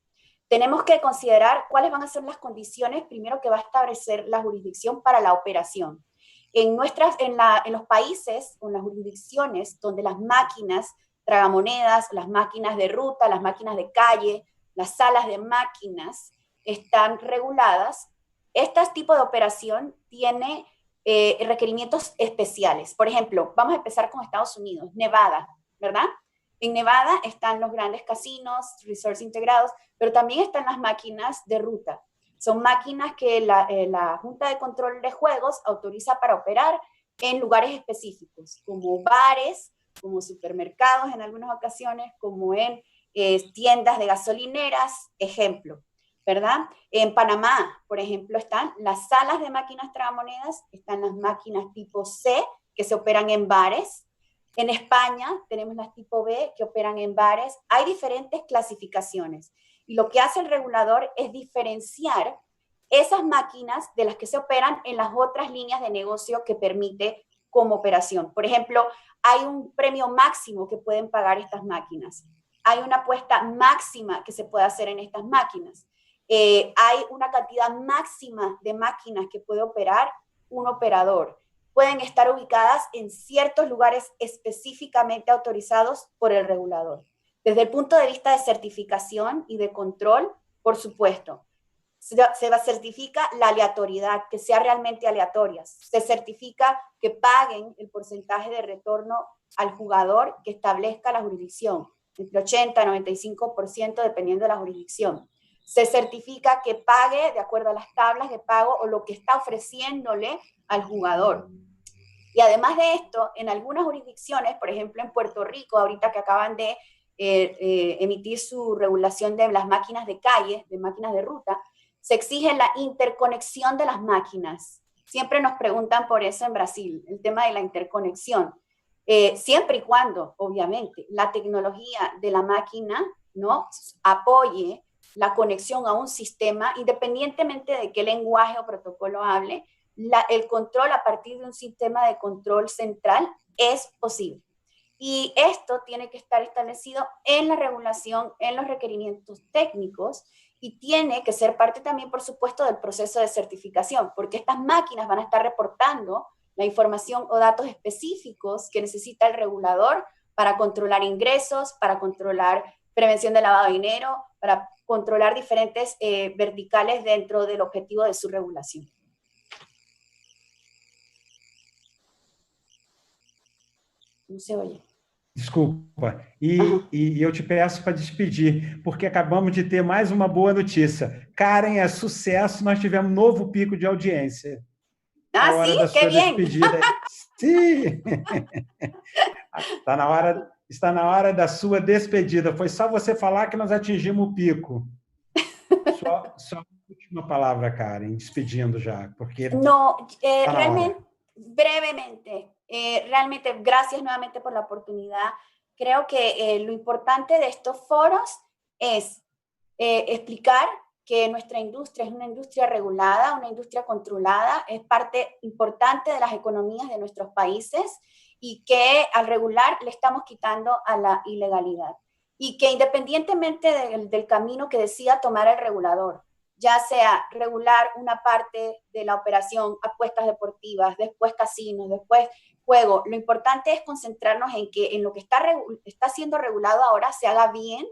tenemos que considerar cuáles van a ser las condiciones, primero, que va a establecer la jurisdicción para la operación. En los países, en las jurisdicciones donde las máquinas tragamonedas, las máquinas de ruta, las máquinas de calle, las salas de máquinas están reguladas, este tipo de operación tiene requerimientos especiales. Por ejemplo, vamos a empezar con Estados Unidos, Nevada, ¿verdad? En Nevada están los grandes casinos, resorts integrados, pero también están las máquinas de ruta. Son máquinas que la Junta de Control de Juegos autoriza para operar en lugares específicos, como bares, como supermercados en algunas ocasiones, como en tiendas de gasolineras, ejemplo, ¿verdad? En Panamá, por ejemplo, están las salas de máquinas tragamonedas, están las máquinas tipo C, que se operan en bares. En España tenemos las tipo B, que operan en bares. Hay diferentes clasificaciones. Y lo que hace el regulador es diferenciar esas máquinas de las que se operan en las otras líneas de negocio que permite como operación. Por ejemplo, hay un premio máximo que pueden pagar estas máquinas. Hay una apuesta máxima que se puede hacer en estas máquinas. Hay una cantidad máxima de máquinas que puede operar un operador. Pueden estar ubicadas en ciertos lugares específicamente autorizados por el regulador. Desde el punto de vista de certificación y de control, por supuesto, se certifica la aleatoriedad, que sea realmente aleatoria. Se certifica que paguen el porcentaje de retorno al jugador que establezca la jurisdicción, entre 80 y 95% dependiendo de la jurisdicción. Se certifica que pague de acuerdo a las tablas de pago o lo que está ofreciéndole al jugador. Y además de esto, en algunas jurisdicciones, por ejemplo en Puerto Rico, ahorita que acaban de emitir su regulación de las máquinas de calle, de máquinas de ruta, se exige la interconexión de las máquinas. Siempre nos preguntan por eso en Brasil, el tema de la interconexión. Siempre y cuando, obviamente, la tecnología de la máquina, ¿no?, apoye la conexión a un sistema, independientemente de qué lenguaje o protocolo hable, el control a partir de un sistema de control central es posible. Y esto tiene que estar establecido en la regulación, en los requerimientos técnicos, y tiene que ser parte también, por supuesto, del proceso de certificación, porque estas máquinas van a estar reportando la información o datos específicos que necesita el regulador para controlar ingresos, para controlar prevención de lavado de dinero, para controlar diferentes verticales dentro del objetivo de su regulación. Não se oye. Desculpa. E eu te peço para despedir, porque acabamos de ter mais uma boa notícia. Karen, é sucesso, nós tivemos um novo pico de audiência. Ah, sim? Que bem! Sim! Está na hora da sua despedida. Foi só você falar que nós atingimos o pico. Só a última palavra, Karen, despedindo já, porque... No, realmente, brevemente, realmente, gracias nuevamente por la oportunidad. Creo que lo importante de estos foros es explicar que nuestra industria es una industria regulada, una industria controlada, es parte importante de las economías de nuestros países y que al regular le estamos quitando a la ilegalidad. Y que independientemente del camino que decida tomar el regulador, ya sea regular una parte de la operación, apuestas deportivas, después casinos, después juego, lo importante es concentrarnos en que en lo que está siendo regulado ahora se haga bien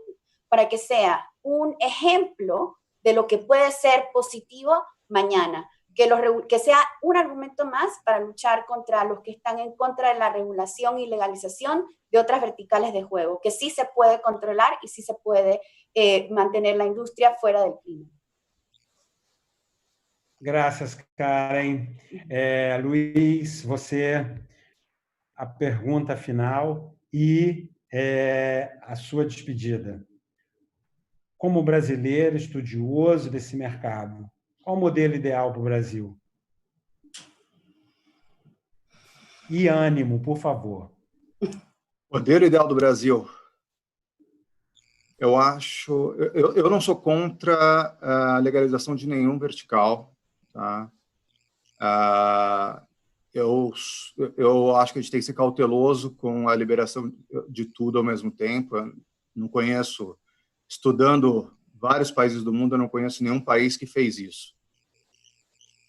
para que sea un ejemplo de lo que puede ser positivo mañana, que sea un argumento más para luchar contra los que están en contra de la regulación y legalización de otras verticales de juego, que sí se puede controlar y sí se puede mantener la industria fuera del crimen. Graças, Karen. Luiz, você, a pergunta final e a sua despedida. Como brasileiro estudioso desse mercado, qual o modelo ideal para o Brasil? E ânimo, por favor. Modelo ideal do Brasil. Eu não sou contra a legalização de nenhum vertical. Tá? Eu acho que a gente tem que ser cauteloso com a liberação de tudo ao mesmo tempo. Eu não conheço, estudando vários países do mundo, eu não conheço nenhum país que fez isso.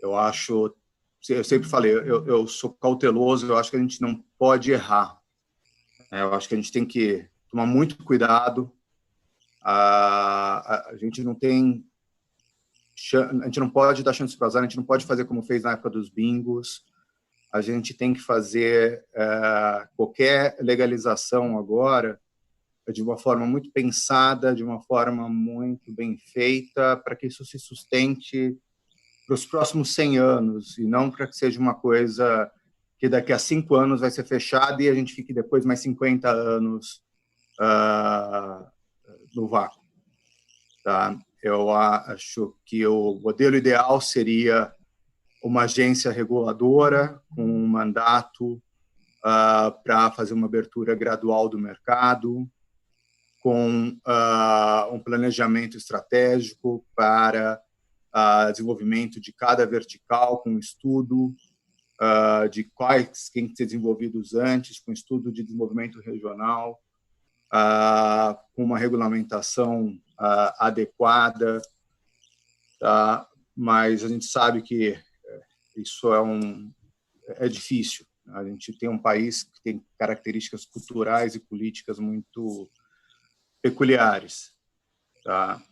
Eu sempre falei, eu sou cauteloso, eu acho que a gente não pode errar. Eu acho que a gente tem que tomar muito cuidado. A gente não pode dar chance para azar, a gente não pode fazer como fez na época dos bingos. A gente tem que fazer qualquer legalização agora de uma forma muito pensada, de uma forma muito bem feita, para que isso se sustente para os próximos 100 anos, e não para que seja uma coisa que daqui a 5 anos vai ser fechada e a gente fique depois mais 50 anos no vácuo. Tá? Eu acho que o modelo ideal seria uma agência reguladora com um mandato para fazer uma abertura gradual do mercado, com um planejamento estratégico para desenvolvimento de cada vertical, com estudo de quais têm que ser desenvolvidos antes, com estudo de desenvolvimento regional, com uma regulamentação adequada, tá? Mas a gente sabe que isso é difícil. A gente tem um país que tem características culturais e políticas muito peculiares, tá?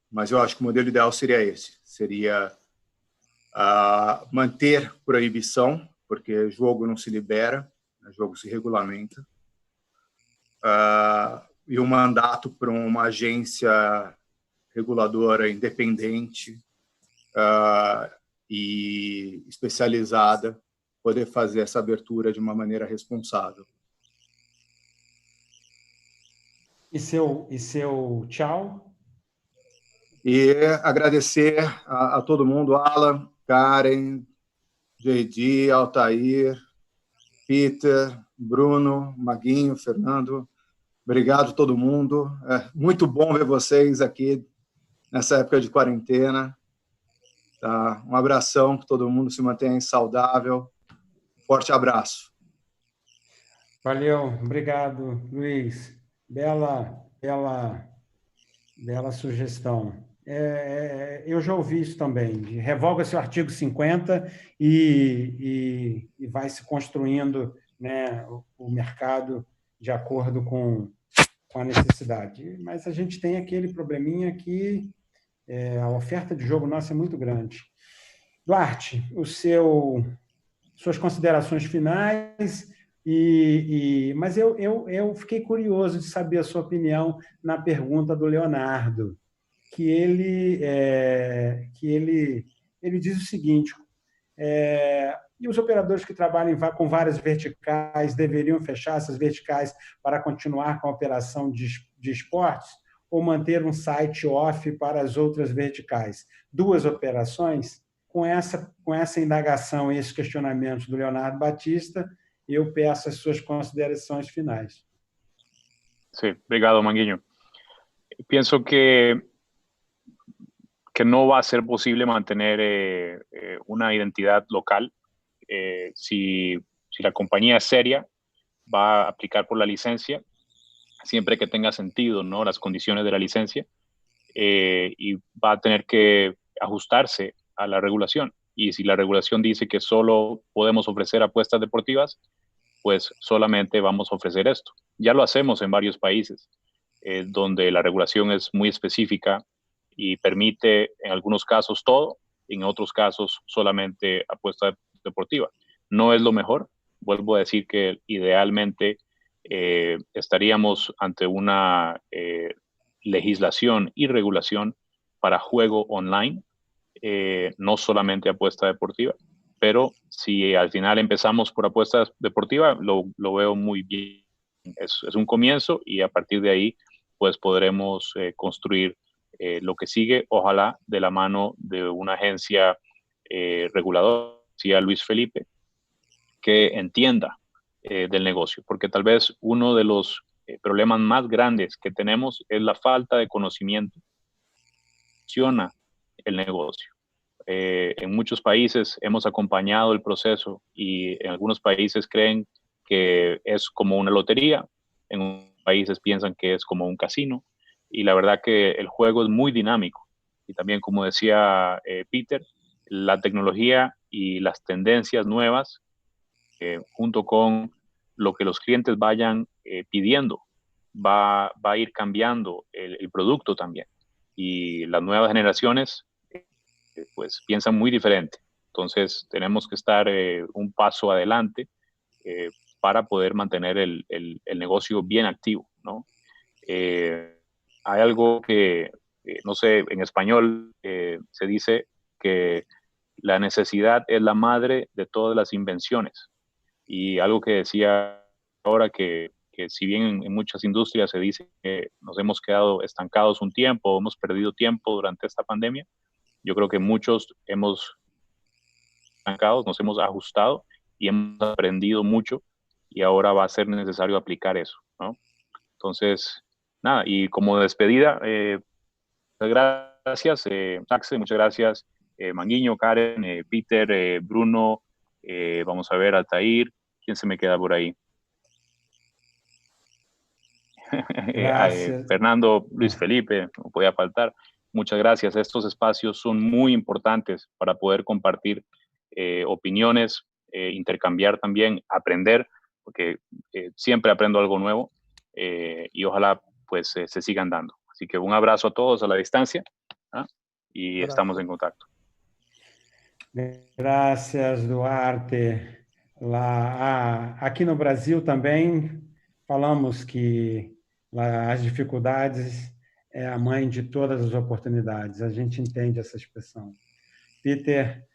Mas eu acho que o modelo ideal seria esse, seria manter proibição, porque jogo não se libera, jogo se regulamenta, e um mandato para uma agência reguladora independente e especializada poder fazer essa abertura de uma maneira responsável. E seu tchau? E agradecer a todo mundo, Alan, Karen, JD, Altair, Peter, Bruno, Maguinho, Fernando. Obrigado a todo mundo. É muito bom ver vocês aqui nessa época de quarentena. Tá? Um abração, que todo mundo se mantenha saudável. Forte abraço. Valeu, obrigado, Luiz. Bela Bela sugestão. Eu já ouvi isso também. Revoga-se o artigo 50 e vai se construindo, né, o mercado de acordo com a necessidade. Mas a gente tem aquele probleminha que a oferta de jogo nossa é muito grande. Duarte, suas considerações finais, mas eu fiquei curioso de saber a sua opinião na pergunta do Leonardo, que ele diz o seguinte: e os operadores que trabalham com várias verticais deveriam fechar essas verticais para continuar com a operação de esportes ou manter um site off para as outras verticais? Duas operações. Com essa indagação e esses questionamentos do Leonardo Batista, eu peço as suas considerações finais. Sí, obrigado, Manguinho. Pienso que no va a ser posible mantener una identidad local. Si la compañía es seria, va a aplicar por la licencia, siempre que tenga sentido, ¿no?, las condiciones de la licencia, y va a tener que ajustarse a la regulación. Y si la regulación dice que solo podemos ofrecer apuestas deportivas, pues solamente vamos a ofrecer esto. Ya lo hacemos en varios países, donde la regulación es muy específica y permite en algunos casos todo, en otros casos solamente apuesta deportiva. No es lo mejor. Vuelvo a decir que idealmente estaríamos ante una legislación y regulación para juego online, no solamente apuesta deportiva. Pero si al final empezamos por apuestas deportivas, lo veo muy bien. Es un comienzo y a partir de ahí pues podremos construir lo que sigue, ojalá de la mano de una agencia reguladora, decía Luis Felipe, que entienda del negocio, porque tal vez uno de los problemas más grandes que tenemos es la falta de conocimiento. Funciona el negocio. En muchos países hemos acompañado el proceso y en algunos países creen que es como una lotería, en otros países piensan que es como un casino, y la verdad que el juego es muy dinámico. Y también, como decía Peter, la tecnología y las tendencias nuevas, junto con lo que los clientes vayan pidiendo, va a ir cambiando el producto también. Y las nuevas generaciones pues piensan muy diferente. Entonces tenemos que estar un paso adelante para poder mantener el negocio bien activo, ¿no? Hay algo que, no sé, en español se dice que la necesidad es la madre de todas las invenciones. Y algo que decía ahora que si bien en muchas industrias se dice que nos hemos quedado estancados un tiempo, hemos perdido tiempo durante esta pandemia, yo creo que muchos hemos estancado, nos hemos ajustado y hemos aprendido mucho y ahora va a ser necesario aplicar eso, ¿no? Entonces, nada, y como despedida, muchas gracias, Saxe, muchas gracias, Manguinho, Karen, Peter, Bruno, vamos a ver, Altair, ¿quién se me queda por ahí? Fernando, Luis Felipe, no podía faltar. Muchas gracias. Estos espacios son muy importantes para poder compartir opiniones, intercambiar también, aprender, porque siempre aprendo algo nuevo y ojalá pues se sigan dando. Así que un abrazo a todos a la distancia, ¿ah? Y estamos en contacto. Gracias, Duarte. Aqui no Brasil também falamos que as dificuldades é a mãe de todas as oportunidades. A gente entende essa expressão. Peter,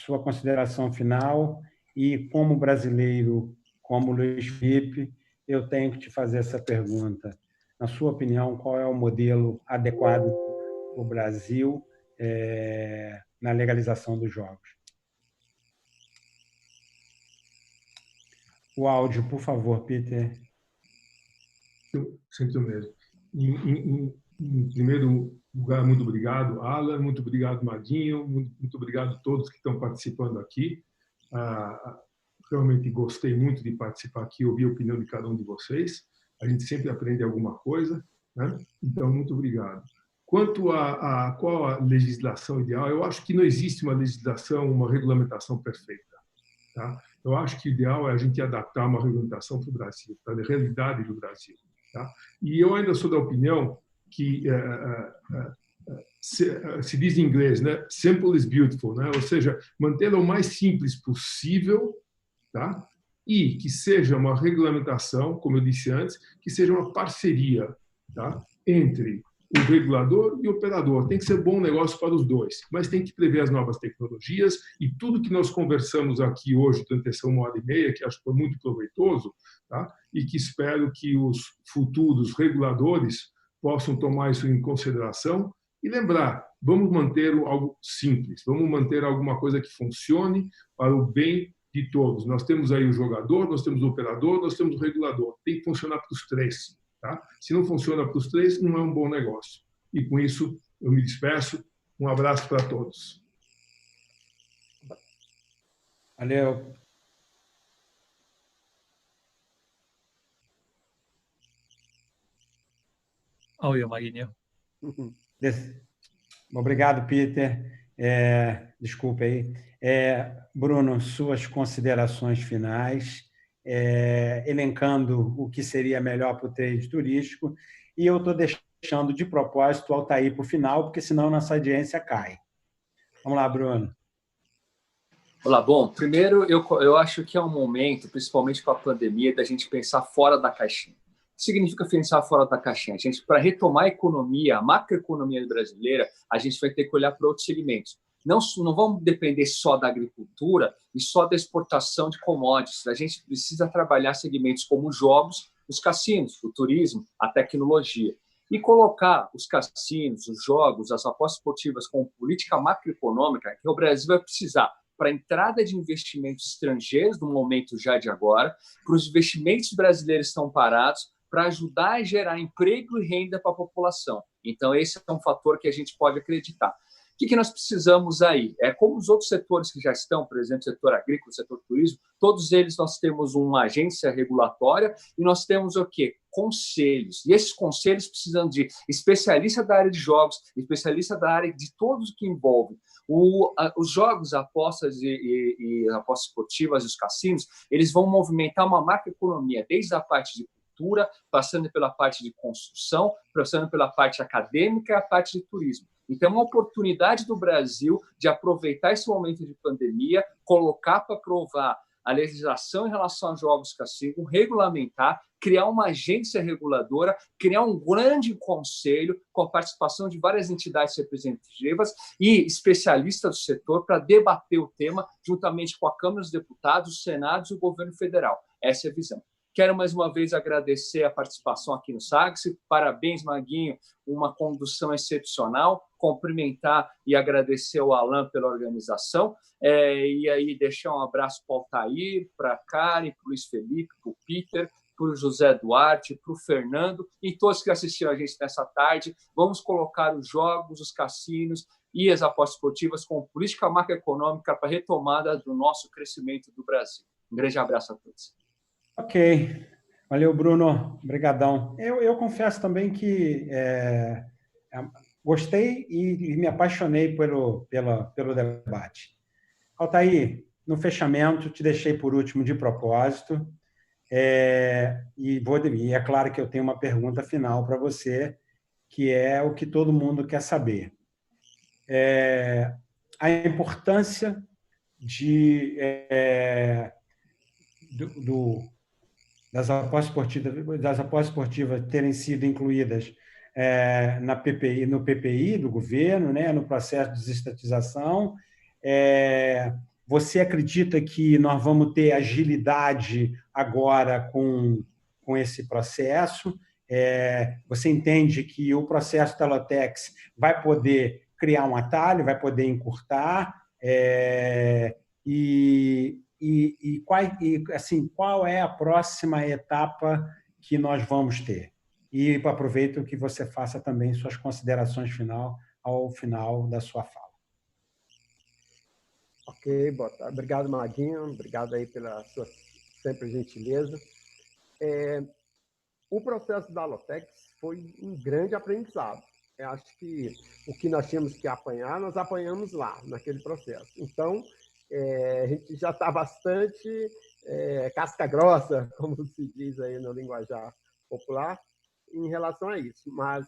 sua consideração final, e como brasileiro, como Luiz Felipe, eu tenho que te fazer essa pergunta. Na sua opinião, qual é o modelo adequado para o Brasil na legalização dos jogos? O áudio, por favor, Peter. Sempre o mesmo. Em primeiro lugar, muito obrigado, Alan, muito obrigado, Maguinho, muito obrigado a todos que estão participando aqui. Realmente gostei muito de participar aqui, ouvir a opinião de cada um de vocês. A gente sempre aprende alguma coisa né? Então, muito obrigado. Quanto a qual a legislação ideal, eu acho que não existe uma legislação, uma regulamentação perfeita. Tá? Eu acho que o ideal é a gente adaptar uma regulamentação para o Brasil, para a realidade do Brasil. Tá? E eu ainda sou da opinião que se diz em inglês, né? Simple is beautiful, né? Ou seja, mantê-la o mais simples possível, tá? E que seja uma regulamentação, como eu disse antes, que seja uma parceria, tá? Entre o regulador e o operador. Tem que ser bom negócio para os dois, mas tem que prever as novas tecnologias e tudo que nós conversamos aqui hoje durante essa 1h30, que acho que foi muito proveitoso, tá? E que espero que os futuros reguladores possam tomar isso em consideração e lembrar, vamos manter algo simples, vamos manter alguma coisa que funcione para o bem de todos. Nós temos aí o jogador, nós temos o operador, nós temos o regulador. Tem que funcionar para os três. Tá? Se não funciona para os três, não é um bom negócio. E com isso, eu me despeço. Um abraço para todos. Valeu. Oi, Maguinho. Obrigado, Peter. Desculpe aí. Bruno, suas considerações finais, elencando o que seria melhor para o trade turístico, e eu estou deixando de propósito o Altair para o final, porque senão nossa audiência cai. Vamos lá, Bruno. Olá, bom, primeiro eu acho que é um momento, principalmente com a pandemia, da gente pensar fora da caixinha. O que significa pensar fora da caixinha? Para retomar a economia, a macroeconomia brasileira, a gente vai ter que olhar para outros segmentos. Não vamos depender só da agricultura e só da exportação de commodities. A gente precisa trabalhar segmentos como os jogos, os cassinos, o turismo, a tecnologia. E colocar os cassinos, os jogos, as apostas esportivas como política macroeconômica que o Brasil vai precisar para a entrada de investimentos estrangeiros no momento já de agora, para os investimentos brasileiros que estão parados, para ajudar a gerar emprego e renda para a população. Então, esse é um fator que a gente pode acreditar. O que nós precisamos aí? Como os outros setores que já estão, por exemplo, o setor agrícola, o setor turismo, todos eles nós temos uma agência regulatória e nós temos o quê? Conselhos. E esses conselhos precisam de especialista da área de jogos, especialista da área de todos que envolvem. Os jogos, apostas e apostas esportivas e os cassinos, eles vão movimentar uma macroeconomia, desde a parte de cultura, passando pela parte de construção, passando pela parte acadêmica e a parte de turismo. Então, é uma oportunidade do Brasil de aproveitar esse momento de pandemia, colocar para aprovar a legislação em relação a jogos cassino, regulamentar, criar uma agência reguladora, criar um grande conselho com a participação de várias entidades representativas e especialistas do setor para debater o tema juntamente com a Câmara dos Deputados, o Senado e o governo federal. Essa é a visão. Quero mais uma vez agradecer a participação aqui no SAGS. Parabéns, Maguinho, uma condução excepcional. Cumprimentar e agradecer ao Alan pela organização. E aí deixar um abraço para o Altair, para a Karen, para o Luiz Felipe, para o Peter, para o José Duarte, para o Fernando e todos que assistiram a gente nessa tarde. Vamos colocar os jogos, os cassinos e as apostas esportivas como política macroeconômica para a retomada do nosso crescimento do Brasil. Um grande abraço a todos. Ok. Valeu, Bruno. Obrigadão. Eu confesso também que gostei e me apaixonei pelo debate. Altair, no fechamento, te deixei por último de propósito. E é claro que eu tenho uma pergunta final para você, que é o que todo mundo quer saber. A importância das apostas esportivas terem sido incluídas no PPI do governo, né, no processo de desestatização. Você acredita que nós vamos ter agilidade agora com esse processo? Você entende que o processo da Lotex vai poder criar um atalho, vai poder encurtar? Qual é a próxima etapa que nós vamos ter? E aproveito que você faça também suas considerações ao final da sua fala. Ok, boa tarde. Obrigado, Maguinho. Obrigado aí pela sua sempre gentileza. o processo da Alotex foi um grande aprendizado. Eu acho que o que nós tínhamos que apanhar, nós apanhamos lá, naquele processo. Então, a gente já está bastante casca grossa, como se diz aí no linguajar popular, em relação a isso. Mas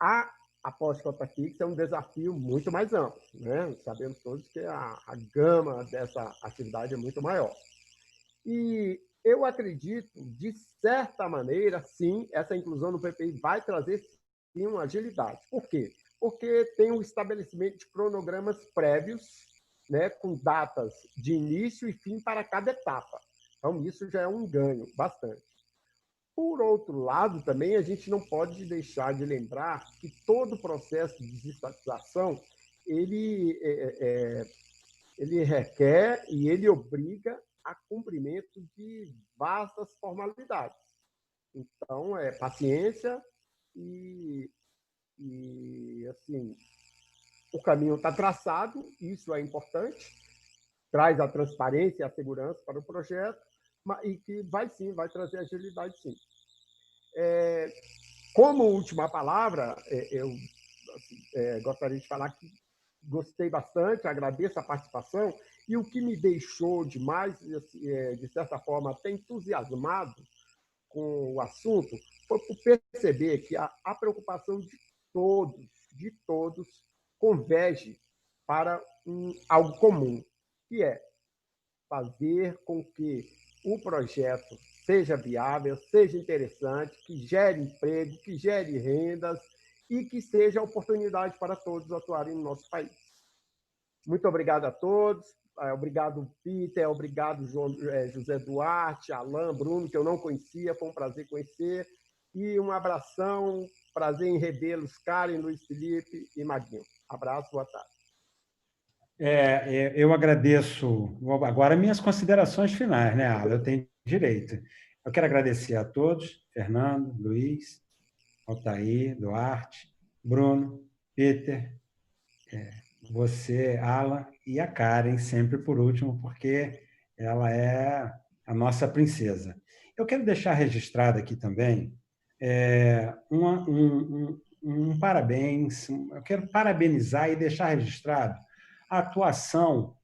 a pós-cota fixa é um desafio muito mais amplo, né? Sabemos todos que a gama dessa atividade é muito maior. E eu acredito, de certa maneira, sim, essa inclusão no PPI vai trazer, sim, uma agilidade. Por quê? Porque tem o estabelecimento de cronogramas prévios, né, com datas de início e fim para cada etapa. Então, isso já é um ganho bastante. Por outro lado, também, a gente não pode deixar de lembrar que todo o processo de desestatização, ele requer e ele obriga a cumprimento de vastas formalidades. Então, paciência e assim, o caminho está traçado, isso é importante, traz a transparência e a segurança para o projeto, e que vai trazer agilidade, sim. Como última palavra, eu gostaria de falar que gostei bastante, agradeço a participação, e o que me deixou demais, de certa forma, até entusiasmado com o assunto, foi por perceber que a preocupação de todos, converge para algo comum, que é fazer com que o projeto seja viável, seja interessante, que gere emprego, que gere rendas e que seja oportunidade para todos atuarem no nosso país. Muito obrigado a todos. Obrigado, Peter. Obrigado, José Duarte, Alain, Bruno, que eu não conhecia. Foi um prazer conhecer. E um abração. Prazer em revê-los, Karen, Luiz Felipe e Maguinho. Abraço, boa tarde. Eu agradeço. Agora, minhas considerações finais, né, Ala? Eu tenho direito. Eu quero agradecer a todos, Fernando, Luiz, Altair, Duarte, Bruno, Peter, você, Ala, e a Karen, sempre por último, porque ela é a nossa princesa. Eu quero deixar registrado aqui também um parabéns. Eu quero parabenizar e deixar registrado a atuação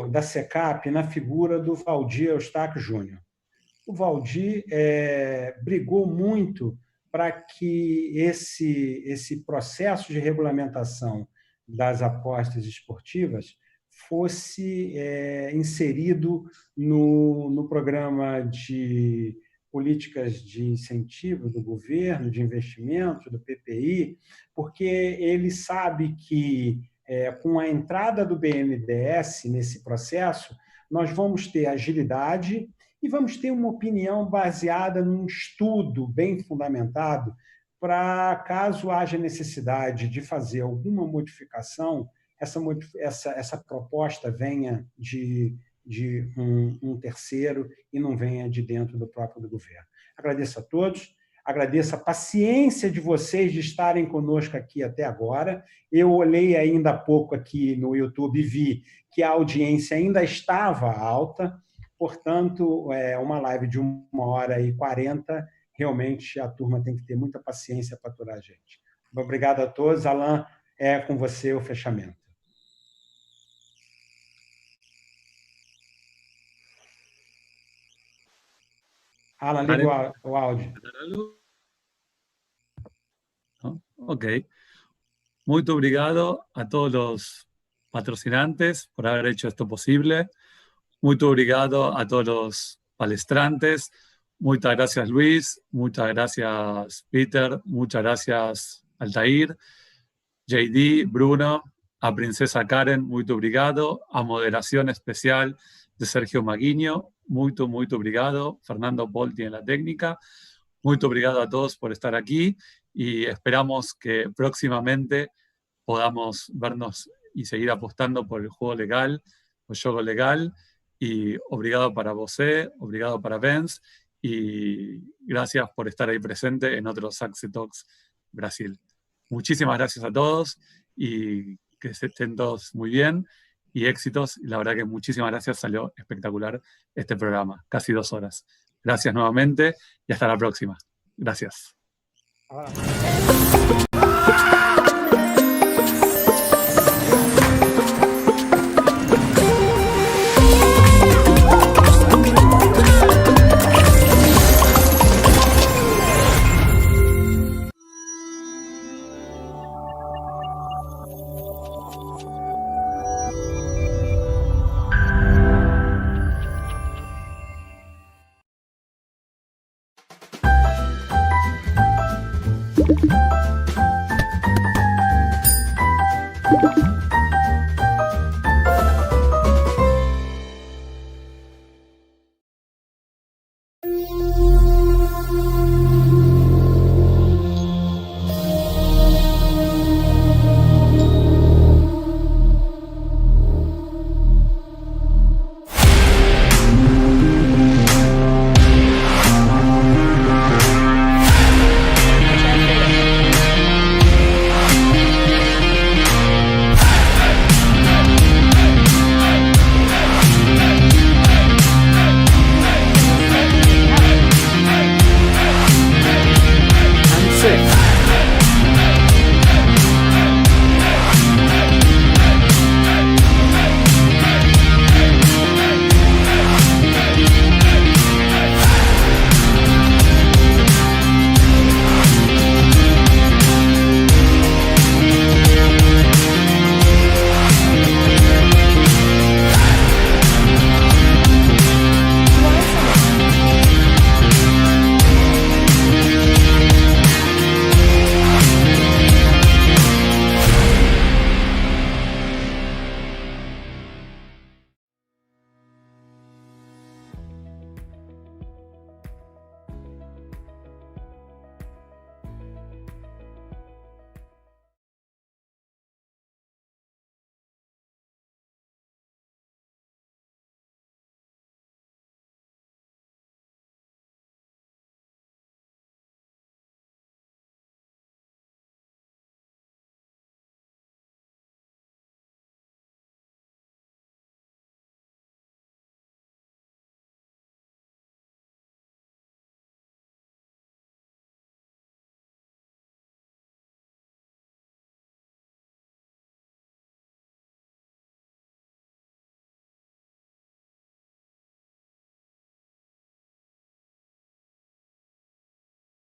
da SECAP na figura do Valdir Eustáquio Júnior. O Valdir brigou muito para que esse processo de regulamentação das apostas esportivas fosse inserido no programa de políticas de incentivo do governo, de investimento, do PPI, porque ele sabe que, com a entrada do BNDES nesse processo, nós vamos ter agilidade e vamos ter uma opinião baseada num estudo bem fundamentado para, caso haja necessidade de fazer alguma modificação, essa proposta venha de um terceiro e não venha de dentro do próprio governo. Agradeço a todos, agradeço a paciência de vocês de estarem conosco aqui até agora. Eu olhei ainda há pouco aqui no YouTube e vi que a audiência ainda estava alta, portanto, uma live de 1h40, realmente a turma tem que ter muita paciência para aturar a gente. Obrigado a todos. Alain, é com você o fechamento. Alan, liga o áudio. Ok. Muito obrigado a todos los patrocinantes por haber hecho esto posible. Muito obrigado a todos los palestrantes. Muchas gracias, Luis. Muchas gracias, Peter. Muchas gracias, Altair, JD, Bruno, a Princesa Karen, muito obrigado. A moderación especial de Sergio Maguinho, muito obrigado. Fernando Polti en la técnica. Muito obrigado a todos por estar aquí y esperamos que próximamente podamos vernos y seguir apostando por el juego legal, el juego legal. Y obrigado para você, obrigado para Benz y gracias por estar ahí presente en otros Saxe Talks Brasil. Muchísimas gracias a todos y que estén todos muy bien y éxitos. Y la verdad que muchísimas gracias, salió espectacular este programa, casi 2 horas. Gracias nuevamente y hasta la próxima. Gracias. Thank you.